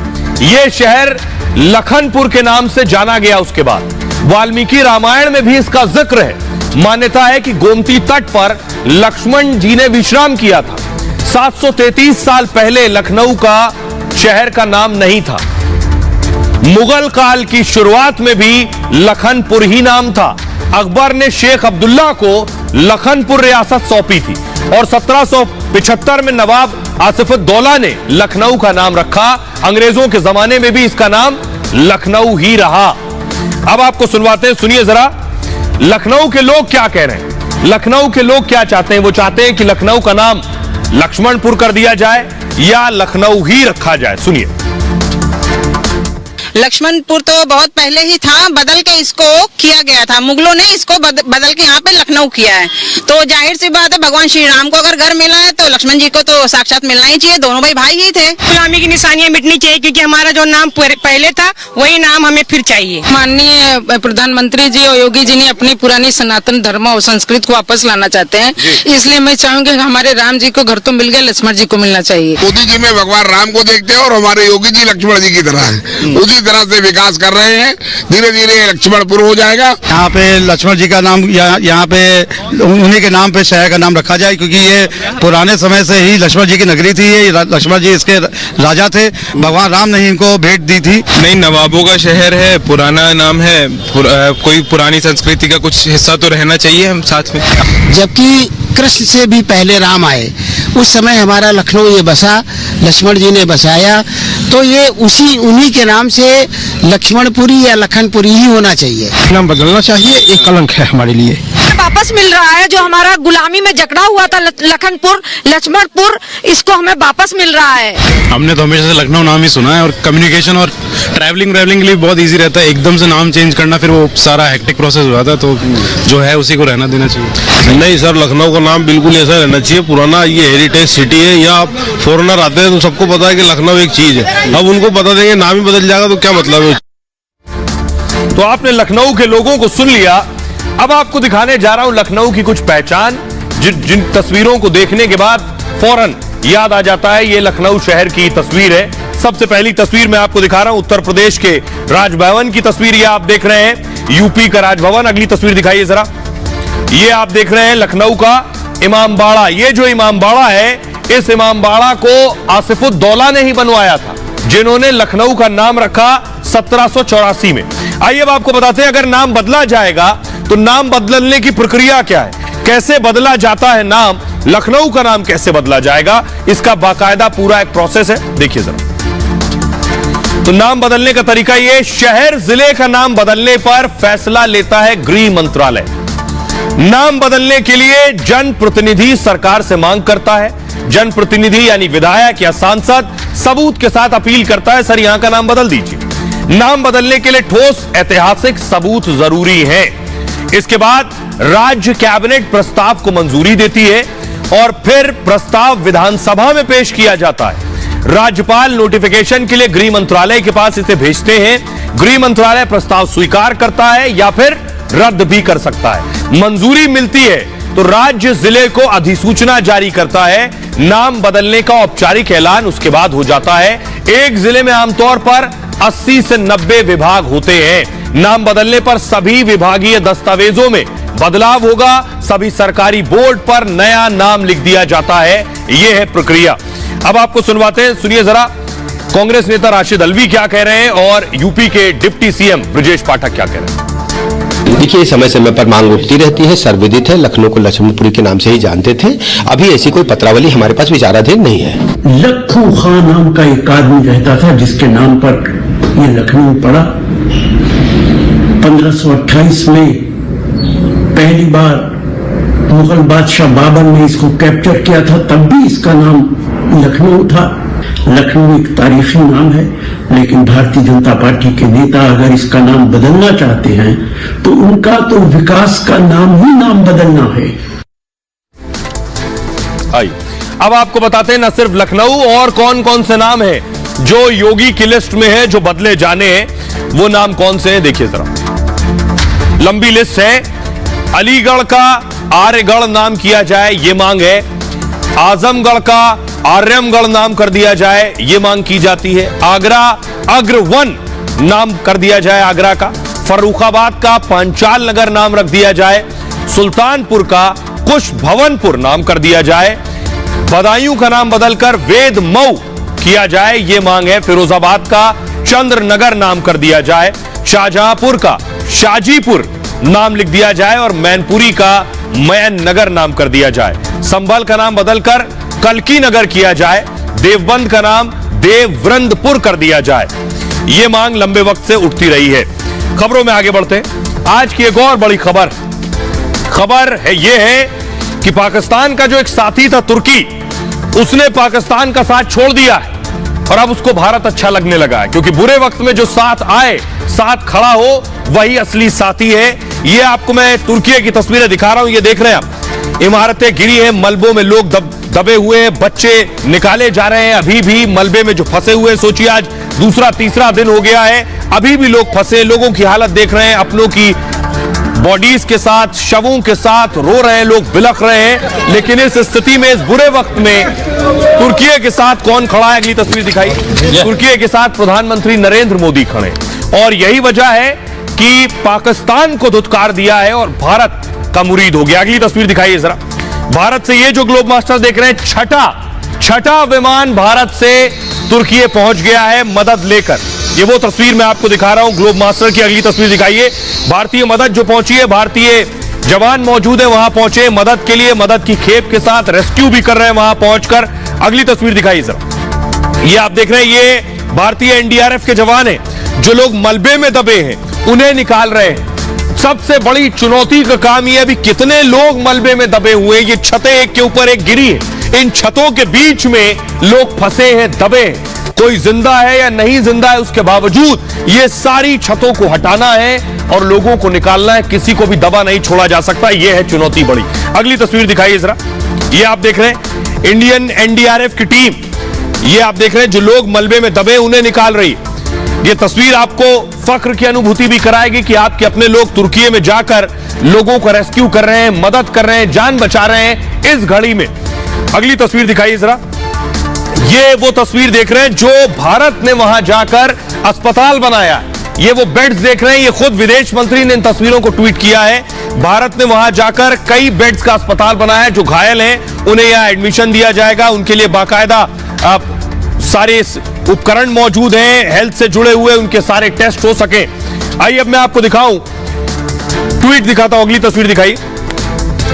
यह शहर लखनपुर के नाम से जाना गया। उसके बाद वाल्मीकि रामायण में भी इसका जिक्र है। मान्यता है कि गोमती तट पर लक्ष्मण जी ने विश्राम किया था। 733 साल पहले लखनऊ का शहर का नाम नहीं था। मुगल काल की शुरुआत में भी लखनपुर ही नाम था। अकबर ने शेख अब्दुल्ला को लखनपुर रियासत सौंपी थी और 1775 में नवाब आसिफुद्दौला ने लखनऊ का नाम रखा। अंग्रेजों के जमाने में भी इसका नाम लखनऊ ही रहा। अब आपको सुनवाते हैं, सुनिए जरा लखनऊ के लोग क्या कह रहे हैं। लखनऊ के लोग क्या चाहते हैं। वो चाहते हैं कि लखनऊ का नाम लक्ष्मणपुर कर दिया जाए या लखनऊ ही रखा जाए। सुनिए। लक्ष्मणपुर तो बहुत पहले ही था, बदल के इसको किया गया था। मुगलों ने इसको बदल के यहाँ पे लखनऊ किया है। तो जाहिर सी बात है, भगवान श्री राम को अगर घर मिला है तो लक्ष्मण जी को तो साक्षात मिलना ही चाहिए। दोनों भाई ही थे। गुलामी की निशानियां मिटनी चाहिए, क्योंकि हमारा जो नाम पहले था वही नाम हमें फिर चाहिए। माननीय प्रधानमंत्री जी और योगी जी ने अपनी पुरानी सनातन धर्म और संस्कृति को वापस लाना चाहते हैं, इसलिए मैं चाहूंगी हमारे राम जी को घर तो मिल गया, लक्ष्मण जी को मिलना चाहिए। मोदी जी में भगवान राम को देखते हैं और हमारे योगी जी लक्ष्मण जी की तरह है, उसी तरह से विकास कर रहे हैं। धीरे धीरे लक्ष्मणपुर हो जाएगा। यहाँ पे लक्ष्मण जी का नाम यहाँ पे उन्हीं के नाम पे शहर का नाम रखा जाए, क्योंकि ये पुराने समय से ही लक्ष्मण जी की नगरी थी। ये लक्ष्मण जी इसके राजा थे, भगवान राम ने इनको भेंट दी थी। नहीं, नवाबों का शहर है, पुराना नाम है, कोई पुरानी संस्कृति का कुछ हिस्सा तो रहना चाहिए हम साथ में। जबकि कृष्ण से भी पहले राम आए, उस समय हमारा लखनऊ ये बसा, लक्ष्मण जी ने बसाया, तो ये उन्हीं के नाम से लक्ष्मणपुरी या लखनपुरी ही होना चाहिए। नाम बदलना चाहिए, एक कलंक है हमारे लिए। वापस मिल रहा है, जो हमारा गुलामी में जकड़ा हुआ था लखनपुर, लक्ष्मणपुर, इसको हमें वापस मिल रहा है। हमने तो हमेशा से लखनऊ नाम ही सुना है, और कम्युनिकेशन और ट्रैवलिंग के लिए बहुत इजी रहता है। एकदम से नाम चेंज करना, फिर वो सारा हेक्टिक प्रोसेस हो जाता है, तो जो है उसी को रहना देना चाहिए। नहीं सर, लखनऊ का नाम बिल्कुल ऐसा रहना चाहिए। पुराना ये हेरिटेज सिटी है, यहाँ फॉरेनर आते हैं तो सबको पता है कि लखनऊ एक चीज है। अब उनको बता देंगे नाम ही बदल जाएगा तो क्या मतलब है। तो आपने लखनऊ के लोगों को सुन लिया। अब आपको दिखाने जा रहा हूं लखनऊ की कुछ पहचान, जिन तस्वीरों को देखने के बाद फौरन याद आ जाता है ये लखनऊ शहर की तस्वीर है। सबसे पहली तस्वीर मैं आपको दिखा रहा हूं उत्तर प्रदेश के राजभवन की तस्वीर। ये आप देख रहे हैं यूपी का राजभवन। अगली तस्वीर दिखाइए जरा। ये आप देख रहे हैं लखनऊ का इमामबाड़ा। ये जो इमामबाड़ा है, इस इमामबाड़ा को आसिफुद्दौला ने ही बनवाया था, जिन्होंने लखनऊ का नाम रखा 1784 में। आइए अब आपको बताते हैं, अगर नाम बदला जाएगा तो नाम बदलने की प्रक्रिया क्या है, कैसे बदला जाता है नाम, लखनऊ का नाम कैसे बदला जाएगा, इसका बाकायदा पूरा एक प्रोसेस है। देखिए जरा। तो नाम बदलने का तरीका ये, शहर जिले का नाम बदलने पर फैसला लेता है गृह मंत्रालय। नाम बदलने के लिए जनप्रतिनिधि सरकार से मांग करता है। जनप्रतिनिधि यानी विधायक या सांसद सबूत के साथ अपील करता है, सर यहां का नाम बदल दीजिए। नाम बदलने के लिए ठोस ऐतिहासिक सबूत जरूरी है। इसके बाद राज्य कैबिनेट प्रस्ताव को मंजूरी देती है और फिर प्रस्ताव विधानसभा में पेश किया जाता है। राज्यपाल नोटिफिकेशन के लिए गृह मंत्रालय के पास इसे भेजते हैं। गृह मंत्रालय प्रस्ताव स्वीकार करता है या फिर रद्द भी कर सकता है। मंजूरी मिलती है तो राज्य जिले को अधिसूचना जारी करता है। नाम बदलने का औपचारिक ऐलान उसके बाद हो जाता है। एक जिले में आमतौर पर 80 से 90 विभाग होते हैं। नाम बदलने पर सभी विभागीय दस्तावेजों में बदलाव होगा। सभी सरकारी बोर्ड पर नया नाम लिख दिया जाता है। यह है प्रक्रिया। अब आपको सुनवाते हैं, सुनिए जरा कांग्रेस नेता राशिद अलवी क्या कह रहे हैं और यूपी के डिप्टी सीएम ब्रजेश पाठक क्या कह रहे हैं। देखिए, समय समय पर मांग उठती रहती है, सर्वविदित है, लखनऊ को लक्ष्मणपुरी के नाम से ही जानते थे। अभी ऐसी कोई पत्रावली हमारे पास विचाराधीन नहीं है। लखू खां नाम का एक आदमी रहता था, जिसके नाम पर ये लखनऊ पड़ा। 1528 में पहली बार मुगल बादशाह बाबर ने इसको कैप्चर किया था, तब भी इसका नाम लखनऊ था। लखनऊ एक तारीखी नाम है, लेकिन भारतीय जनता पार्टी के नेता अगर इसका नाम बदलना चाहते हैं तो उनका तो विकास का नाम ही नाम बदलना है। आइए अब आपको बताते हैं न सिर्फ लखनऊ और कौन कौन से नाम है जो योगी की लिस्ट में है, जो बदले जाने हैं। वो नाम कौन से हैं देखिए जरा। लंबी लिस्ट है। अलीगढ़ का आर्यगढ़ नाम किया जाए, ये मांग है। आजमगढ़ का आर्यमगढ़ नाम कर दिया जाए, ये मांग की जाती है। आगरा अग्रवन नाम कर दिया जाए आगरा का। फर्रुखाबाद का पांचाल नगर नाम रख दिया जाए। सुल्तानपुर का कुश भवनपुर नाम कर दिया जाए। बदायूं का नाम बदलकर वेद मऊ किया जाए, ये मांग है। फिरोजाबाद का चंद्रनगर नाम कर दिया जाए। शाहजहांपुर का शाजीपुर नाम लिख दिया जाए और मैनपुरी का मैन नगर नाम कर दिया जाए। संभल का नाम बदलकर कल्की नगर किया जाए। देवबंद का नाम देववृंदपुर कर दिया जाए। यह मांग लंबे वक्त से उठती रही है। खबरों में आगे बढ़ते हैं। आज की एक और बड़ी खबर है यह है कि पाकिस्तान का जो एक साथी था तुर्की, उसने पाकिस्तान का साथ छोड़ दिया है। और अब उसको भारत अच्छा लगने लगा है, क्योंकि बुरे वक्त में जो साथ आए, साथ खड़ा हो, वही असली साथी है। ये आपको मैं तुर्की की तस्वीरें दिखा रहा हूं, ये देख रहे हैं आप, इमारतें गिरी हैं, मलबों में लोग दबे हुए हैं, बच्चे निकाले जा रहे हैं, अभी भी मलबे में जो फंसे हुए हैं। सोचिए आज दूसरा तीसरा दिन हो गया है, अभी भी लोग फंसे, लोगों की हालत देख रहे हैं, अपनों की बॉडीज के साथ, शवों के साथ रो रहे हैं, लोग बिलख रहे हैं। लेकिन इस स्थिति में, इस बुरे वक्त में तुर्की के साथ कौन खड़ा है, अगली तस्वीर दिखाई। तुर्की के साथ प्रधानमंत्री नरेंद्र मोदी खड़े, और यही वजह है कि पाकिस्तान को धुतकार दिया है और भारत का मुरीद हो गया। अगली तस्वीर दिखाइए जरा। भारत से ये जो ग्लोब मास्टर देख रहे हैं, छठा विमान भारत से तुर्की पहुंच गया है मदद लेकर। ये वो तस्वीर मैं आपको दिखा रहा हूं ग्लोब मास्टर की। अगली तस्वीर दिखाइए। भारतीय मदद जो पहुंची है, भारतीय जवान मौजूद है, वहां पहुंचे मदद के लिए, मदद की खेप के साथ रेस्क्यू भी कर रहे हैं वहां पहुंचकर। अगली तस्वीर दिखाइए जरा। ये आप देख रहे हैं, ये भारतीय एनडीआरएफ के जवान हैं, जो लोग मलबे में दबे हैं उन्हें निकाल रहे हैं। सबसे बड़ी चुनौती का काम यह, अभी कितने लोग मलबे में दबे हुए हैं, ये छतें एक के ऊपर एक गिरी है, इन छतों के बीच में लोग फंसे हैं, दबे हैं, कोई जिंदा है या नहीं जिंदा है, उसके बावजूद ये सारी छतों को हटाना है और लोगों को निकालना है, किसी को भी दबा नहीं छोड़ा जा सकता, ये है चुनौती बड़ी। अगली तस्वीर दिखाइए जरा। ये आप देख रहे हैं इंडियन एनडीआरएफ की टीम, ये आप देख रहे हैं जो लोग मलबे में दबे उन्हें निकाल रही है। ये तस्वीर आपको फख्र की अनुभूति भी कराएगी कि आपके अपने लोग तुर्की में जाकर लोगों को रेस्क्यू कर रहे हैं, मदद कर रहे हैं, जान बचा रहे हैं इस घड़ी में। अगली तस्वीर दिखाइए जरा। ये वो तस्वीर देख रहे हैं जो भारत ने वहां जाकर अस्पताल बनाया, ये वो बेड्स देख रहे हैं, ये खुद विदेश मंत्री ने इन तस्वीरों को ट्वीट किया है। भारत ने वहां जाकर कई बेड्स का अस्पताल बनाया है, जो घायल हैं उन्हें यहां एडमिशन दिया जाएगा, उनके लिए बाकायदा सारे उपकरण मौजूद हैं, हेल्थ से जुड़े हुए उनके सारे टेस्ट हो सके। आइए अब मैं आपको दिखाऊं, ट्वीट दिखाता हूं, अगली तस्वीर दिखाई।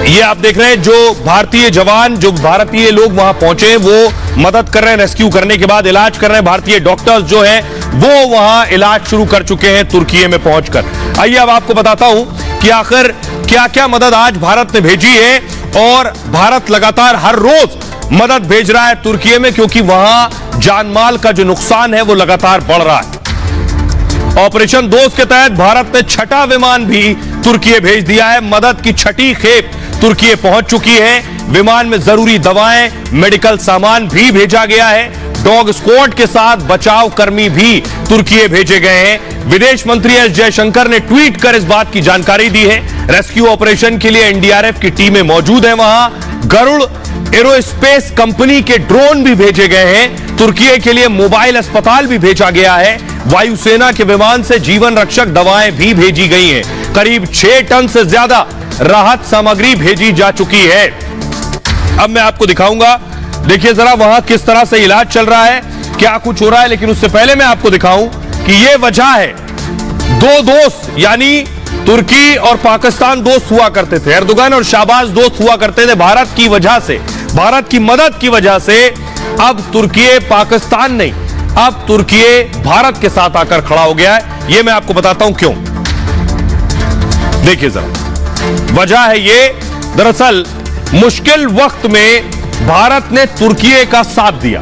ये आप देख रहे हैं जो भारतीय जवान, जो भारतीय लोग वहां पहुंचे, वो मदद कर रहे हैं, रेस्क्यू करने के बाद इलाज कर रहे हैं। भारतीय डॉक्टर्स जो हैं वो वहां इलाज शुरू कर चुके हैं तुर्की में पहुंचकर। आइए अब आपको बताता हूं कि आखिर क्या क्या मदद आज भारत ने भेजी है, और भारत लगातार हर रोज मदद भेज रहा है तुर्की में, क्योंकि वहां जानमाल का जो नुकसान है वो लगातार बढ़ रहा है। ऑपरेशन दोस्त के तहत भारत ने छठा विमान भी तुर्की भेज दिया है, मदद की छठी खेप तुर्की पहुंच चुकी है। विमान में जरूरी दवाएं, मेडिकल सामान भी भेजा गया है। डॉग स्क्वाड के साथ बचाव कर्मी भी तुर्की भेजे गए हैं। विदेश मंत्री एस जयशंकर ने ट्वीट कर इस बात की जानकारी दी है। रेस्क्यू ऑपरेशन के लिए एनडीआरएफ की टीमें मौजूद हैं वहां। गरुड़ एरोस्पेस कंपनी के ड्रोन भी भेजे गए हैं। तुर्की के लिए मोबाइल अस्पताल भी भेजा गया है। वायुसेना के विमान से जीवन रक्षक दवाएं भी भेजी गई हैं। करीब 6 टन से ज्यादा राहत सामग्री भेजी जा चुकी है। अब मैं आपको दिखाऊंगा, देखिए जरा वहां किस तरह से इलाज चल रहा है, क्या कुछ हो रहा है। लेकिन उससे पहले मैं आपको दिखाऊं कि यह वजह है, दो दोस्त यानी तुर्की और पाकिस्तान दोस्त हुआ करते थे, एर्दोगन और शाहबाज दोस्त हुआ करते थे। भारत की वजह से, भारत की मदद की वजह से अब तुर्की पाकिस्तान नहीं, अब तुर्की भारत के साथ आकर खड़ा हो गया है। यह मैं आपको बताता हूं क्यों। देखिए जरा, वजह है ये, दरअसल मुश्किल वक्त में भारत ने तुर्की का साथ दिया।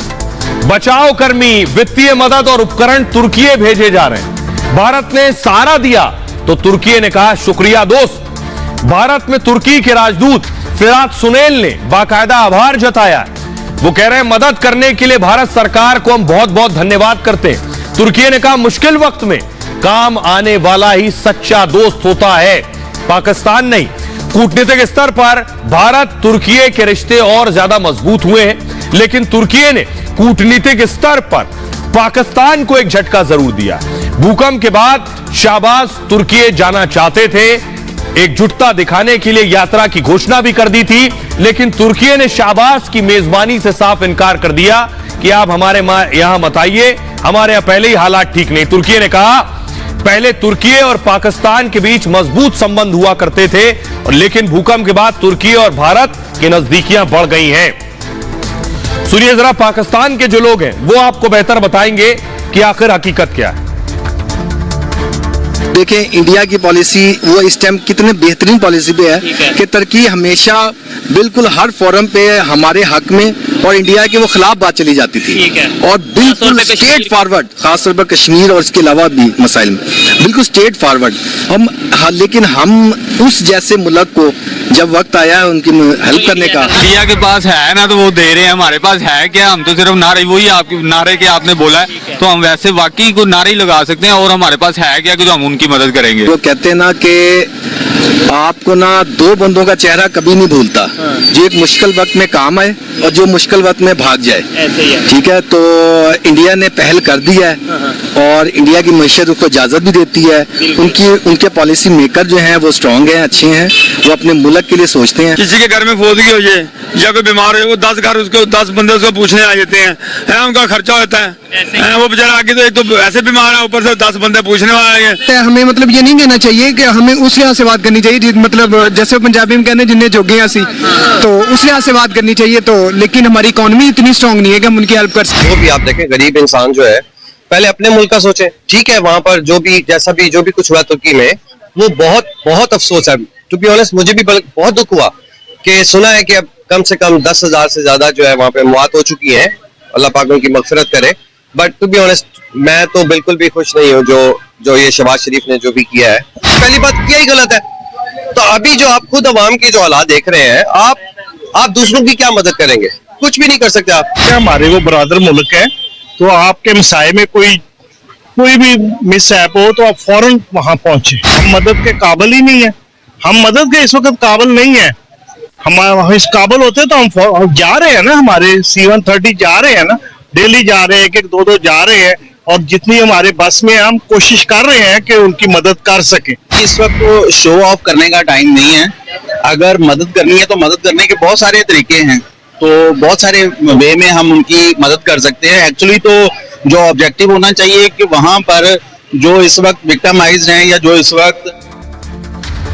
बचाव कर्मी, वित्तीय मदद और उपकरण तुर्की भेजे जा रहे हैं। भारत ने सहारा दिया तो तुर्की ने कहा शुक्रिया दोस्त। भारत में तुर्की के राजदूत फिरात सुनेल ने बाकायदा आभार जताया। वो कह रहे हैं मदद करने के लिए भारत सरकार को हम बहुत बहुत धन्यवाद करते हैं। तुर्की ने कहा मुश्किल वक्त में काम आने वाला ही सच्चा दोस्त होता है, पाकिस्तान नहीं। कूटनीतिक स्तर पर भारत तुर्की के रिश्ते और ज्यादा मजबूत हुए हैं, लेकिन तुर्की ने कूटनीतिक स्तर पर पाकिस्तान को एक झटका जरूर दिया। भूकंप के बाद शाहबाज तुर्की जाना चाहते थे, एकजुटता दिखाने के लिए यात्रा की घोषणा भी कर दी थी, लेकिन तुर्की ने शाहबाज की मेजबानी से साफ इनकार कर दिया कि आप हमारे यहां मत आइए, हमारे यहां पहले ही हालात ठीक नहीं। तुर्की ने कहा पहले तुर्की और पाकिस्तान के बीच मजबूत संबंध हुआ करते थे, लेकिन भूकंप के बाद तुर्की और भारत की नजदीकियां बढ़ गई हैं। सुनिए जरा, पाकिस्तान के जो लोग हैं वो आपको बेहतर बताएंगे कि आखिर हकीकत क्या है। देखें इंडिया की पॉलिसी वो इस टाइम कितने बेहतरीन पॉलिसी पे है कि तुर्की हमेशा बिल्कुल हर फोरम पे हमारे हक में और इंडिया के वो खिलाफ बात चली जाती थी और बिल्कुल स्टेट फॉरवर्ड, खासतौर पर कश्मीर और इसके अलावा भी मसाइल में बिल्कुल स्टेट फॉरवर्ड हम। लेकिन हम उस जैसे मुल्क को जब वक्त आया है उनकी हेल्प करने का, इंडिया के पास है ना तो वो दे रहे हैं, हमारे पास है क्या? हम तो सिर्फ नारे, वही आपके नारे के आपने बोला है तो हम वैसे वाकई को नारे ही लगा सकते हैं और हमारे पास है क्या कि तो हम उनकी मदद करेंगे। वो कहते हैं ना कि आपको ना दो बंदों का चेहरा कभी नहीं भूलता, जो एक मुश्किल वक्त में काम आए और जो मुश्किल वक्त में भाग जाए। ठीक है, तो इंडिया ने पहल कर दी है और इंडिया की मैशत उसको इजाजत भी देती है। उनके पॉलिसी मेकर जो हैं वो स्ट्रांग हैं, अच्छे हैं, वो अपने मुल्क के लिए सोचते हैं। किसी के घर में फौदगी हो जाए या कोई बीमार हो, वो 10 घर उसको 10 बंदे उसको पूछने आ जाते हैं, उनका खर्चा होता है। वो बेचारा आगे तो एक तो ऐसे बीमार है, ऊपर से 10 बंदे पूछने वाले हैं। हमें मतलब ये नहीं कहना चाहिए कि हमें उस लिहाज से बात करनी चाहिए, मतलब जैसे पंजाबी में कहते हैं जिन्हें जोगे असी, तो उस लिहाज से बात करनी चाहिए। तो लेकिन हमारी इकोनॉमी इतनी स्ट्रांग नहीं है कि हम उनकी हेल्प कर सकें। वो भी आप देखें, गरीब इंसान जो है पहले अपने मुल्क का सोचे। ठीक है, वहां पर जो भी कुछ हुआ तुर्की में, वो बहुत अफसोस है। टू बी ऑनेस्ट मुझे भी बहुत दुख हुआ कि सुना है कि अब कम से कम 10,000 से ज्यादा जो है वहां पे मौत हो चुकी है। अल्लाह पाक उनकी मगफिरत करे। बट टू बी ऑनेस्ट मैं तो बिल्कुल भी खुश नहीं हूँ जो ये शहबाज शरीफ ने जो भी किया है। पहली बात किया ही गलत है। तो अभी जो आप खुद अवाम के जो हालात देख रहे हैं, आप दूसरों की क्या मदद करेंगे? कुछ भी नहीं कर सकते आप। हमारे वो बरादर मुल्क है, तो आपके मसाए में कोई भी मिस ऐप हो तो आप फौरन वहां पहुंचे। हम मदद के काबिल ही नहीं है, हम मदद के इस वक्त काबिल नहीं है। हम इस काबिल होते तो हम जा रहे हैं ना, हमारे C-130 जा रहे हैं ना, डेली जा रहे हैं, एक 2 जा रहे हैं और जितनी हमारे बस में हम कोशिश कर रहे हैं कि उनकी मदद कर सके। इस वक्त तो शो ऑफ करने का टाइम नहीं है। अगर मदद करनी है तो मदद करने के बहुत सारे तरीके हैं, तो बहुत सारे वे में हम उनकी मदद कर सकते हैं। एक्चुअली तो जो ऑब्जेक्टिव होना चाहिए कि वहां पर जो इस वक्त विक्टिमाइज्ड हैं या जो इस वक्त।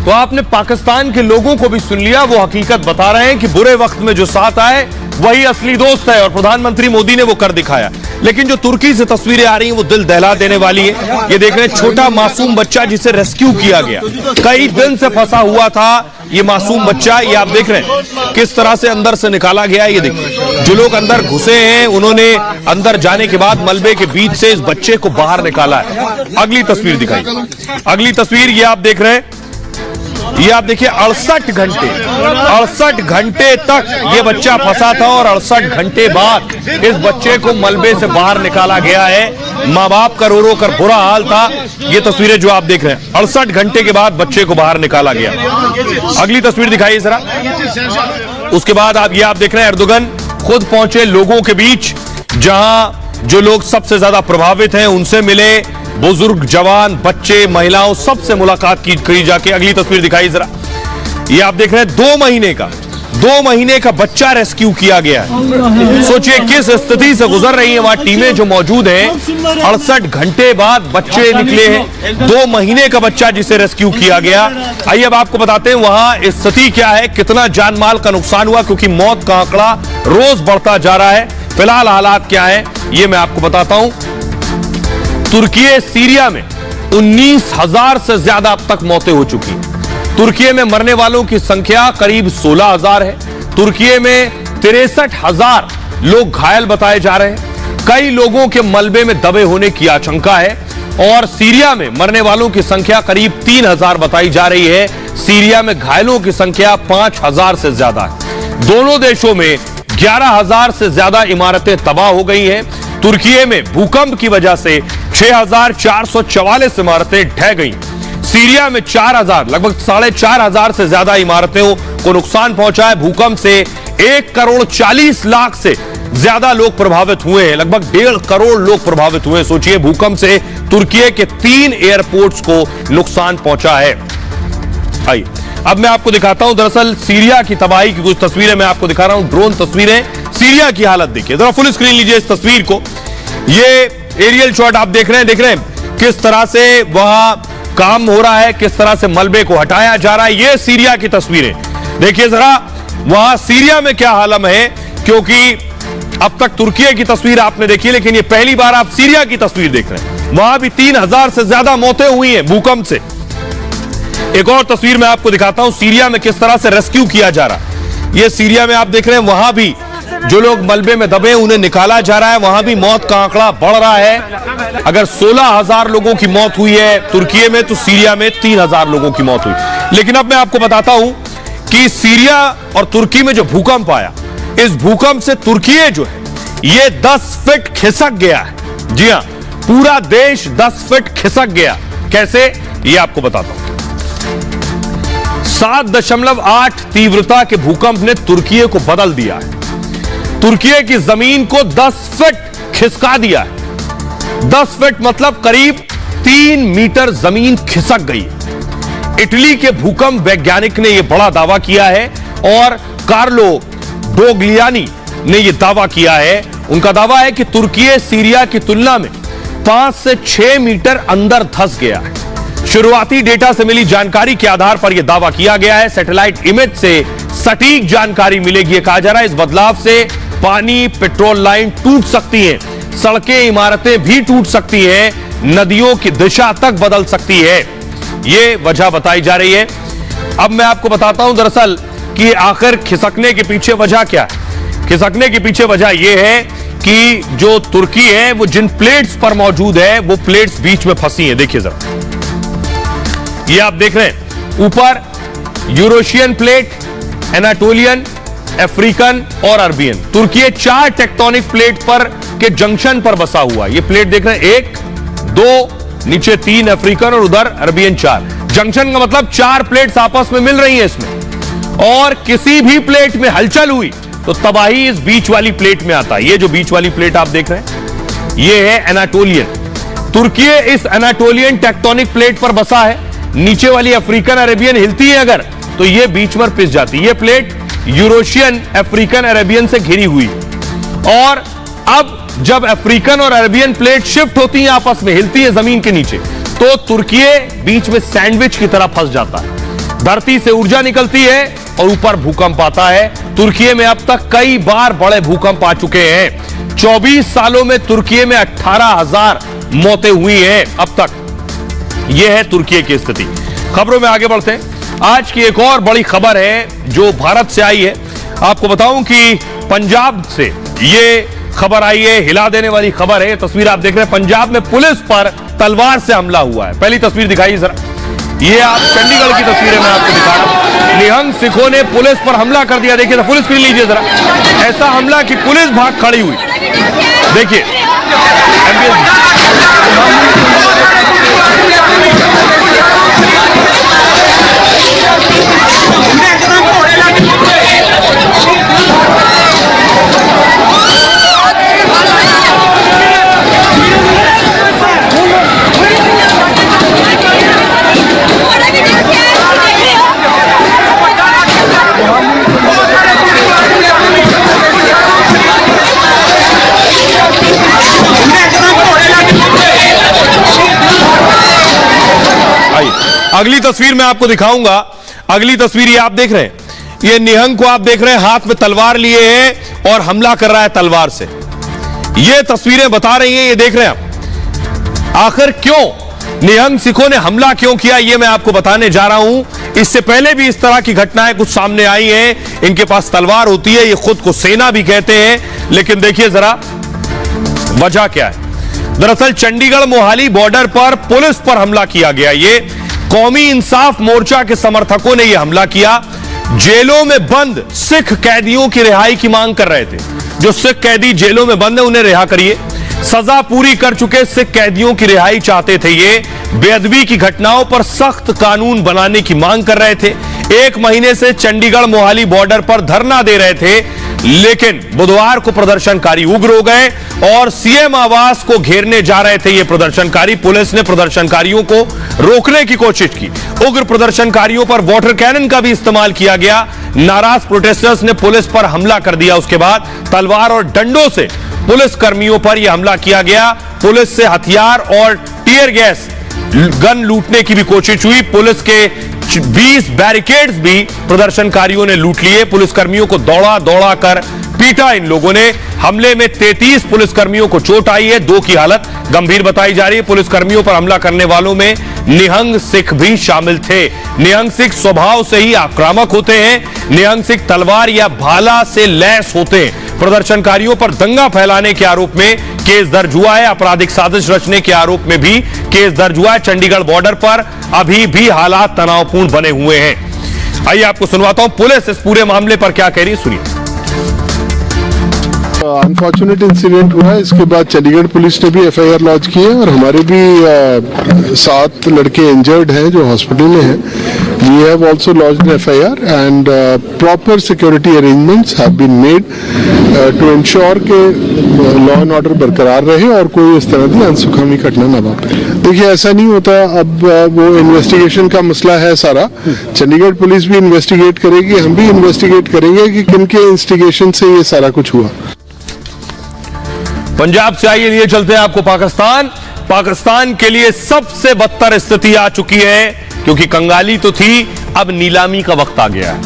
तो आपने पाकिस्तान के लोगों को भी सुन लिया, वो हकीकत बता रहे हैं कि बुरे वक्त में जो साथ आए वही असली दोस्त है और प्रधानमंत्री मोदी ने वो कर दिखाया। लेकिन जो तुर्की से तस्वीरें आ रही हैं वो दिल दहला देने वाली है। ये देख रहे हैं छोटा मासूम बच्चा जिसे रेस्क्यू किया गया, कई दिन से फंसा हुआ था ये मासूम बच्चा। ये आप देख रहे हैं किस तरह से अंदर से निकाला गया। ये देखिए जो लोग अंदर घुसे हैं उन्होंने अंदर जाने के बाद मलबे के बीच से इस बच्चे को बाहर निकाला है। अगली तस्वीर दिखाई, अगली तस्वीर ये आप देख रहे हैं, ये आप देखिए 68 घंटे तक ये बच्चा फंसा था और 68 घंटे बाद इस बच्चे को मलबे से बाहर निकाला गया है। माँ बाप का रो रो कर बुरा हाल था। ये तस्वीरें जो आप देख रहे हैं 68 घंटे के बाद बच्चे को बाहर निकाला गया। अगली तस्वीर दिखाइए जरा। उसके बाद आप देख रहे हैं एर्दोगन खुद पहुंचे लोगों के बीच, जहां जो लोग सबसे ज्यादा प्रभावित हैं उनसे मिले, बुजुर्ग, जवान, बच्चे, महिलाओं सबसे मुलाकात की जाके। अगली तस्वीर दिखाई जरा। ये आप देख रहे हैं 2 महीने का बच्चा रेस्क्यू किया गया है। सोचिए किस स्थिति से गुजर रही है वहां टीमें जो मौजूद हैं। 68 घंटे बाद बच्चे निकले हैं, 2 महीने का बच्चा जिसे रेस्क्यू किया गया। आइए अब आपको बताते हैं वहां स्थिति क्या है, कितना जान माल का नुकसान हुआ, क्योंकि मौत का आंकड़ा रोज बढ़ता जा रहा है। फिलहाल हालात क्या है ये मैं आपको बताता हूं। तुर्की सीरिया में 19,000 से ज्यादा अब तक मौतें हो चुकी हैं। तुर्की में मरने वालों की संख्या करीब 16,000 है। तुर्की में 63,000 लोग घायल बताए जा रहे हैं। कई लोगों के मलबे में दबे होने की आशंका है और सीरिया में मरने वालों की संख्या करीब 3,000 बताई जा रही है। सीरिया में घायलों की संख्या 5,000 से ज्यादा है। दोनों देशों में 11,000 से ज्यादा इमारतें तबाह हो गई हैं। तुर्की में भूकंप की वजह से 6,444 इमारतें ढह गई। सीरिया में 4,000 लगभग 4,500 से ज्यादा इमारतों को नुकसान पहुंचा है। भूकंप से 1,40,00,000 से ज्यादा लोग प्रभावित हुए हैं, लगभग 1.5 करोड़ लोग प्रभावित हुए। सोचिए भूकंप से तुर्की के 3 एयरपोर्ट्स को नुकसान पहुंचा है। आइए अब मैं आपको दिखाता हूं, दरअसल सीरिया की तबाही की कुछ तस्वीरें मैं आपको दिखा रहा हूं, ड्रोन तस्वीरें। सीरिया की हालत देखिए जरा, फुल स्क्रीन लीजिए इस तस्वीर को। ये एरियल शॉट आप देख रहे हैं किस तरह से वहां काम हो रहा है, किस तरह से मलबे को हटाया जा रहा है। ये सीरिया की तस्वीरें देखिए जरा, वहां सीरिया में क्या हालत है, क्योंकि अब तक तुर्की की तस्वीर आपने देखी, लेकिन ये पहली बार आप सीरिया की तस्वीर देख रहे हैं। वहां भी 3,000 से ज्यादा मौतें हुई हैं भूकंप से। एक और तस्वीर मैं आपको दिखाता हूं सीरिया में किस तरह से रेस्क्यू किया जा रहा है। ये सीरिया में आप देख रहे हैं, वहां भी जो लोग मलबे में दबे उन्हें निकाला जा रहा है, वहां भी मौत का आंकड़ा बढ़ रहा है। अगर 16,000 लोगों की मौत हुई है तुर्की में, तो सीरिया में 3,000 लोगों की मौत हुई। लेकिन अब मैं आपको बताता हूं कि सीरिया और तुर्की में जो भूकंप आया, इस भूकंप से तुर्की जो है ये 10 फीट खिसक गया है। जी हां, पूरा देश 10 फीट खिसक गया। कैसे, ये आपको बताता हूं। 7.8 तीव्रता के भूकंप ने तुर्की को बदल दिया है। तुर्की की जमीन को 10 फीट खिसका दिया है। 10 फीट मतलब करीब 3 मीटर जमीन खिसक गई। इटली के भूकंप वैज्ञानिक ने यह बड़ा दावा किया है और कार्लो डोग्लियानी ने यह दावा किया है। उनका दावा है कि तुर्की सीरिया की तुलना में 5 से 6 मीटर अंदर धंस गया है। शुरुआती डेटा से मिली जानकारी के आधार पर यह दावा किया गया है। सैटेलाइट इमेज से सटीक जानकारी मिलेगी, यह कहा जा रहा है। इस बदलाव से पानी, पेट्रोल लाइन टूट सकती हैं, सड़कें, इमारतें भी टूट सकती हैं, नदियों की दिशा तक बदल सकती है। यह वजह बताई जा रही है। अब मैं आपको बताता हूं दरअसल कि आखिर खिसकने के पीछे वजह क्या है। खिसकने के पीछे वजह यह है कि जो तुर्की है वो जिन प्लेट्स पर मौजूद है वो प्लेट्स बीच में फंसी हैं। देखिए जरा, ये आप देख रहे हैं ऊपर यूरोशियन प्लेट, एनाटोलियन, अफ्रीकन और अरबियन। तुर्की 4 टेक्टोनिक प्लेट पर के जंक्शन पर बसा हुआ है। ये प्लेट देख रहे हैं, 1, 2, नीचे 3 अफ्रीकन और उधर अरबियन 4। जंक्शन का मतलब 4 प्लेट्स आपस में मिल रही हैं इसमें, और किसी भी प्लेट में हलचल हुई तो तबाही इस बीच वाली प्लेट में आता है। ये जो बीच वाली प्लेट आप देख रहे हैं ये है एनाटोलियन। तुर्की इस एनाटोलियन टेक्टोनिक प्लेट पर बसा है। नीचे वाली अफ्रीकन अरेबियन हिलती है अगर, तो ये बीच में पिस जाती है। ये प्लेट यूरोशियन, अफ्रीकन, अरेबियन से घिरी हुई, और अब जब अफ्रीकन और अरेबियन प्लेट शिफ्ट होती हैं, आपस में हिलती है जमीन के नीचे, तो तुर्की बीच में सैंडविच की तरह फंस जाता है। धरती से ऊर्जा निकलती है और ऊपर भूकंप आता है। तुर्की में अब तक कई बार बड़े भूकंप आ चुके हैं। 24 सालों में तुर्की में 18,000 मौतें हुई हैं अब तक। यह है तुर्की की स्थिति। खबरों में आगे बढ़ते हैं। आज की एक और बड़ी खबर है जो भारत से आई है। आपको बताऊं कि पंजाब से ये खबर आई है, हिला देने वाली खबर है। तस्वीर आप देख रहे हैं, पंजाब में पुलिस पर तलवार से हमला हुआ है। पहली तस्वीर दिखाइए जरा, ये आप चंडीगढ़ की तस्वीरें मैं आपको दिखा रहा हूं। निहंग सिखों ने पुलिस पर हमला कर दिया। देखिए पुलिस स्क्रीन लीजिए जरा, ऐसा हमला कि पुलिस भाग खड़ी हुई। देखिए अगली तस्वीर मैं आपको दिखाऊंगा। अगली तस्वीर ये आप देख रहे हैं, ये निहंग को आप देख रहे हैं, हाथ में तलवार लिए हैं और हमला कर रहा है तलवार से। ये तस्वीरें बता रही हैं, ये देख रहे हैं आप। आखिर क्यों निहंग सिखों ने हमला क्यों किया, ये मैं आपको बताने जा रहा हूं। इससे पहले भी इस तरह की घटनाएं कुछ सामने आई हैं। इनके पास तलवार होती है, ये खुद को सेना भी कहते हैं, लेकिन देखिए जरा वजह क्या है। दरअसल चंडीगढ़ मोहाली बॉर्डर पर पुलिस पर हमला किया गया। ये कौमी इंसाफ मोर्चा के समर्थकों ने यह हमला किया। जेलों में बंद सिख कैदियों की रिहाई की मांग कर रहे थे। जो सिख कैदी जेलों में बंद है उन्हें रिहा करिए। सजा पूरी कर चुके सिख कैदियों की रिहाई चाहते थे। ये बेअदबी की घटनाओं पर सख्त कानून बनाने की मांग कर रहे थे। 1 महीने से चंडीगढ़ मोहाली बॉर्डर पर धरना दे रहे थे, लेकिन बुधवार को प्रदर्शनकारी उग्र हो गए और सीएम आवास को घेरने जा रहे थे ये प्रदर्शनकारी। पुलिस ने प्रदर्शनकारियों को रोकने की कोशिश की। उग्र प्रदर्शनकारियों पर वाटर कैनन का भी इस्तेमाल किया गया। नाराज प्रोटेस्टर्स ने पुलिस पर हमला कर दिया। उसके बाद तलवार और डंडों से पुलिस कर्मियों पर यह हमला किया गया। पुलिस से हथियार और टीयर गैस गन लूटने की भी कोशिश हुई। पुलिस के 20 बैरिकेड्स भी प्रदर्शनकारियों ने लूट लिए। पुलिसकर्मियों को दौड़ा दौड़ा कर पीटा इन लोगों ने। हमले में 33 पुलिसकर्मियों को चोट आई है, 2 की हालत गंभीर बताई जा रही है। पुलिसकर्मियों पर हमला करने वालों में निहंग सिख भी शामिल थे। निहंग सिख स्वभाव से ही आक्रामक होते हैं। निहंग सिख तलवार या भाला से लैस होते हैं। प्रदर्शनकारियों पर दंगा फैलाने के आरोप में केस दर्ज हुआ है। आपराधिक साजिश रचने के आरोप में भी केस दर्ज हुआ है। चंडीगढ़ बॉर्डर पर अभी भी हालात तनावपूर्ण बने हुए हैं। आइए आपको सुनवाता हूं पुलिस इस पूरे मामले पर क्या कह रही है, सुनिए। अनफॉर्चुनेट इंसिडेंट हुआ है, इसके बाद चंडीगढ़ पुलिस ने भी एफआईआर लॉन्च की है और हमारे भी 7 लड़के इंजर्ड हैं जो हॉस्पिटल में हैं। We have also launched an FIR and proper security arrangements have been made to ensure के लॉ एंड ऑर्डर बरकरार रहे और कोई इस तरह की अनसुखावी घटना न वापरे। देखिए, ऐसा नहीं होता, अब वो इन्वेस्टिगेशन का मसला है सारा। चंडीगढ़ पुलिस भी इन्वेस्टिगेट करेगी, हम भी इन्वेस्टिगेट करेंगे कि किन के इंस्टिगेशन से ये सारा कुछ हुआ। पंजाब से आइए, लिए चलते हैं आपको पाकिस्तान। पाकिस्तान के लिए सबसे बदतर स्थिति आ चुकी है, क्योंकि कंगाली तो थी, अब नीलामी का वक्त आ गया है।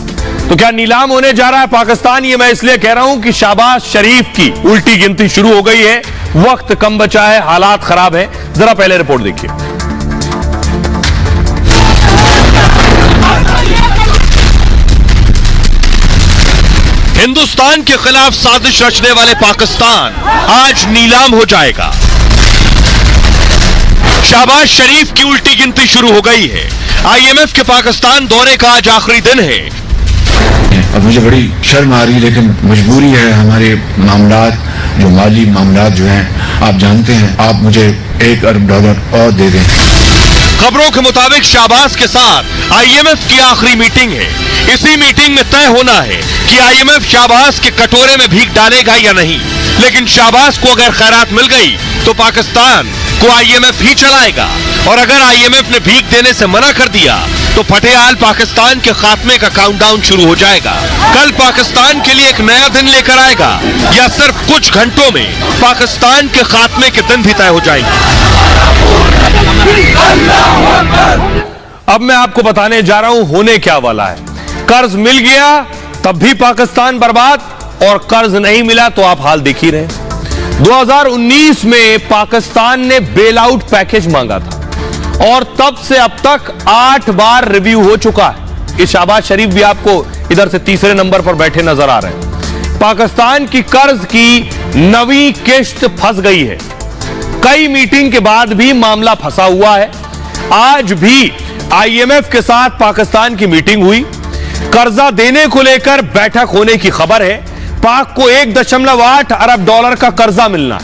तो क्या नीलाम होने जा रहा है पाकिस्तान? ये मैं इसलिए कह रहा हूं कि शहबाज शरीफ की उल्टी गिनती शुरू हो गई है। वक्त कम बचा है, हालात खराब है। जरा पहले रिपोर्ट देखिए। हिंदुस्तान के खिलाफ साजिश रचने वाले पाकिस्तान आज नीलाम हो जाएगा। शहबाज शरीफ की उल्टी गिनती शुरू हो गई है। आईएमएफ के पाकिस्तान दौरे का आज आखिरी दिन है। अब मुझे बड़ी शर्म आ रही है, लेकिन मजबूरी है। हमारे मामलात, जो माली मामलात जो हैं, आप जानते हैं, आप मुझे $1 अरब और दे दें। खबरों के मुताबिक शहबाज के साथ आईएमएफ की आखिरी मीटिंग है। इसी मीटिंग में तय होना है कि आईएमएफ शहबाज के कटोरे में भीख डालेगा या नहीं। लेकिन शहबाज को अगर खैरात मिल गई तो पाकिस्तान को आईएमएफ ही चलाएगा, और अगर आईएमएफ ने भीख देने से मना कर दिया तो फटेहाल पाकिस्तान के खात्मे का काउंटडाउन शुरू हो जाएगा। कल पाकिस्तान के लिए एक नया दिन लेकर आएगा, या सिर्फ कुछ घंटों में पाकिस्तान के खात्मे के दिन भी तय हो जाएंगे। अब मैं आपको बताने जा रहा हूं होने क्या वाला है। कर्ज मिल गया तब भी पाकिस्तान बर्बाद, और कर्ज नहीं मिला तो आप हाल देख ही रहे। 2019 में पाकिस्तान ने बेल आउट पैकेज मांगा था, और तब से अब तक 8 बार रिव्यू हो चुका है। इस शहबाज शरीफ भी आपको इधर से तीसरे नंबर पर बैठे नजर आ रहे हैं। पाकिस्तान की कर्ज की 9वीं किश्त फंस गई है। कई मीटिंग के बाद भी मामला फंसा हुआ है। आज भी आईएमएफ के साथ पाकिस्तान की मीटिंग हुई। कर्जा देने को लेकर बैठक होने की खबर है। पाक को $1.8 अरब का कर्जा मिलना है।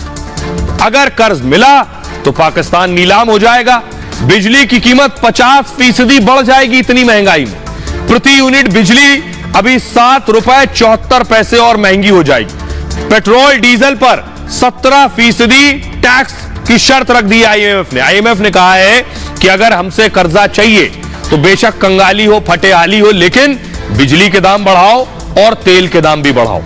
अगर कर्ज मिला तो पाकिस्तान नीलाम हो जाएगा। बिजली की कीमत 50% बढ़ जाएगी इतनी महंगाई में। प्रति यूनिट बिजली अभी ₹7.74 और महंगी हो जाएगी। पेट्रोल डीजल पर 17% टैक्स की शर्त रख दी आईएमएफ ने। आईएमएफ ने कहा है कि अगर हमसे कर्जा चाहिए तो बेशक कंगाली हो, फटेहाली हो, लेकिन बिजली के दाम बढ़ाओ और तेल के दाम भी बढ़ाओ।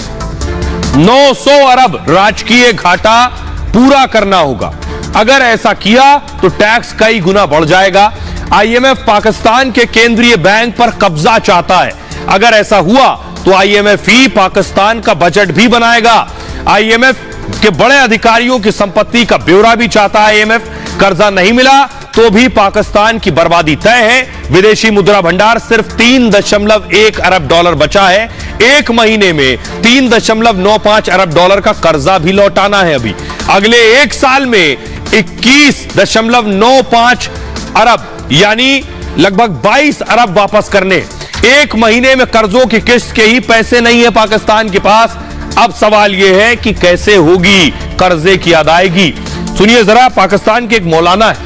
900 अरब राजकीय घाटा पूरा करना होगा। अगर ऐसा किया तो टैक्स कई गुना बढ़ जाएगा। आईएमएफ पाकिस्तान के केंद्रीय बैंक पर कब्जा चाहता है। अगर ऐसा हुआ तो आईएमएफ ही पाकिस्तान का बजट भी बनाएगा। आईएमएफ के बड़े अधिकारियों की संपत्ति का ब्यौरा भी चाहता है आईएमएफ। कर्जा नहीं मिला तो भी पाकिस्तान की बर्बादी तय है। विदेशी मुद्रा भंडार सिर्फ $3.1 अरब बचा है। एक महीने में $3.95 अरब का कर्जा भी लौटाना है। अभी अगले एक साल में 21.95 अरब यानी लगभग 22 अरब वापस करने। एक महीने में कर्जों की किस्त के ही पैसे नहीं है पाकिस्तान के पास। अब सवाल यह है कि कैसे होगी कर्जे की अदायगी। सुनिए जरा, पाकिस्तान के एक मौलाना है।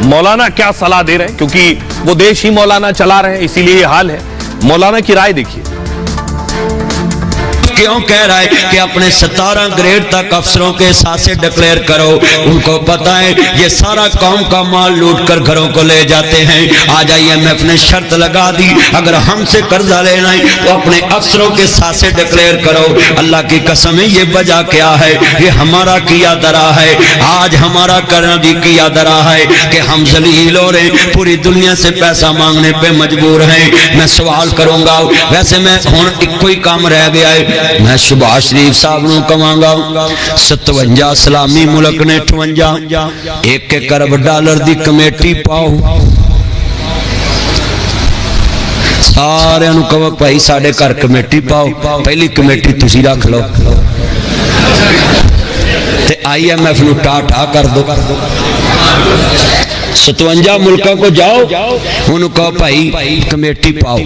मौलाना क्या सलाह दे रहे हैं, क्योंकि वो देश ही मौलाना चला रहे हैं, इसीलिए ये हाल है। मौलाना की राय देखिए। क्यों कह रहा है कि अपने 17 ग्रेड तक अफसरों के सासे डिक्लेयर करो। उनको पता है ये सारा कौम का माल लूट कर घरों को ले जाते हैं। आज आईएमएफ ने शर्त लगा दी, अगर हमसे कर्जा लेना है तो अपने अफसरों के सासे डिक्लेयर करो। अल्लाह की कसम है, ये वजह क्या है? ये हमारा किया दरा है। आज हमारा करना भी किया दरा है कि हम जलील हो रहे, पूरी दुनिया से पैसा मांगने पे मजबूर हैं। मैं सवाल करूंगा, वैसे मैं हूं एक कोई काम रह गया है, मैं शहबाज शरीफ साहब नूं कहांगा 57 सलामी मुल्क ने 58 1 अरब डॉलर की कमेटी पाओ, सारिਆਂ ਨੂੰ कहो भाई साडे घर कमेटी पाओ, पहली कमेटी तुसी रख लो ते IMF नूं टा कर दो। 57 मुल्कों को जाओ उन्होंने कहो भाई कमेटी पाओ,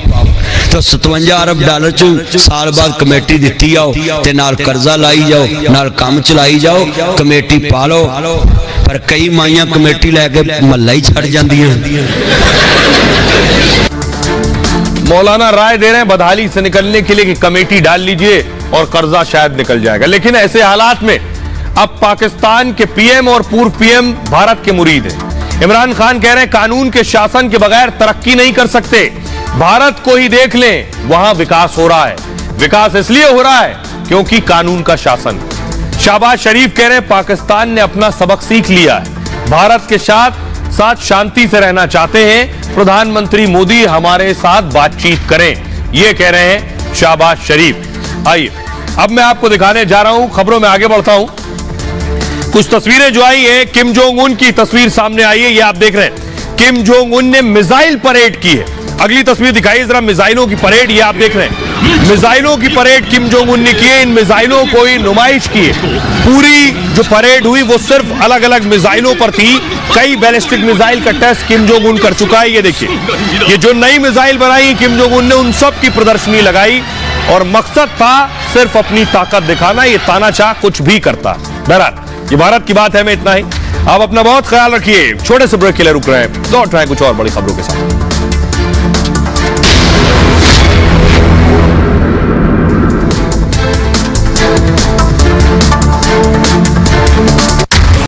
तो 57 अरब डॉलर चू साल बाद कमेटी दी आओ ते नाल कर्जा लाई जाओ, नाल काम चलाई जाओ, कमेटी पा लो। पर कई माइयां कमेटी लैके महला ही छड़ जांदियां। मौलाना राय दे रहे हैं बदहाली से निकलने के लिए कि कमेटी डाल लीजिए और कर्जा शायद निकल जाएगा, लेकिन ऐसे हालात में अब पाकिस्तान के पीएम और पूर्व पीएम भारत के मुरीद हैं। इमरान खान कह रहे हैं कानून के शासन के बगैर तरक्की नहीं कर सकते, भारत को ही देख लें, वहां विकास हो रहा है। विकास इसलिए हो रहा है क्योंकि कानून का शासन। शहबाज शरीफ कह रहे हैं पाकिस्तान ने अपना सबक सीख लिया है, भारत के साथ शांति से रहना चाहते हैं, प्रधानमंत्री मोदी हमारे साथ बातचीत करें, यह कह रहे हैं शहबाज शरीफ। आइए अब मैं आपको दिखाने जा रहा हूं, खबरों में आगे बढ़ता हूं। कुछ तस्वीरें जो आई है, किम जोंग उन की तस्वीर सामने आई है, ये आप देख रहे हैं। किम जोंग उन ने मिसाइल परेड की है। अगली तस्वीर दिखाई जरा मिसाइलों की परेड, ये आप देख रहे हैं। मिसाइलों की परेड किम जोंग उन ने की है, इन मिसाइलों को ही नुमाइश की है। पूरी जो परेड हुई वो सिर्फ अलग अलग मिसाइलों पर थी। कई बैलिस्टिक मिसाइल का टेस्ट किम जोंग उन कर चुका है। ये देखिए, ये जो नई मिसाइल बनाई किम जोंग उन ने, उन सब की प्रदर्शनी लगाई और मकसद था सिर्फ अपनी ताकत दिखाना। ये तानाशाह कुछ भी करता। बहरहाल ये भारत की बात है, मैं इतना ही। आप अपना बहुत ख्याल रखिए। छोटे से ब्रेक के लिए रुक रहे हैं, लौट रहे हैं कुछ और बड़ी खबरों के साथ।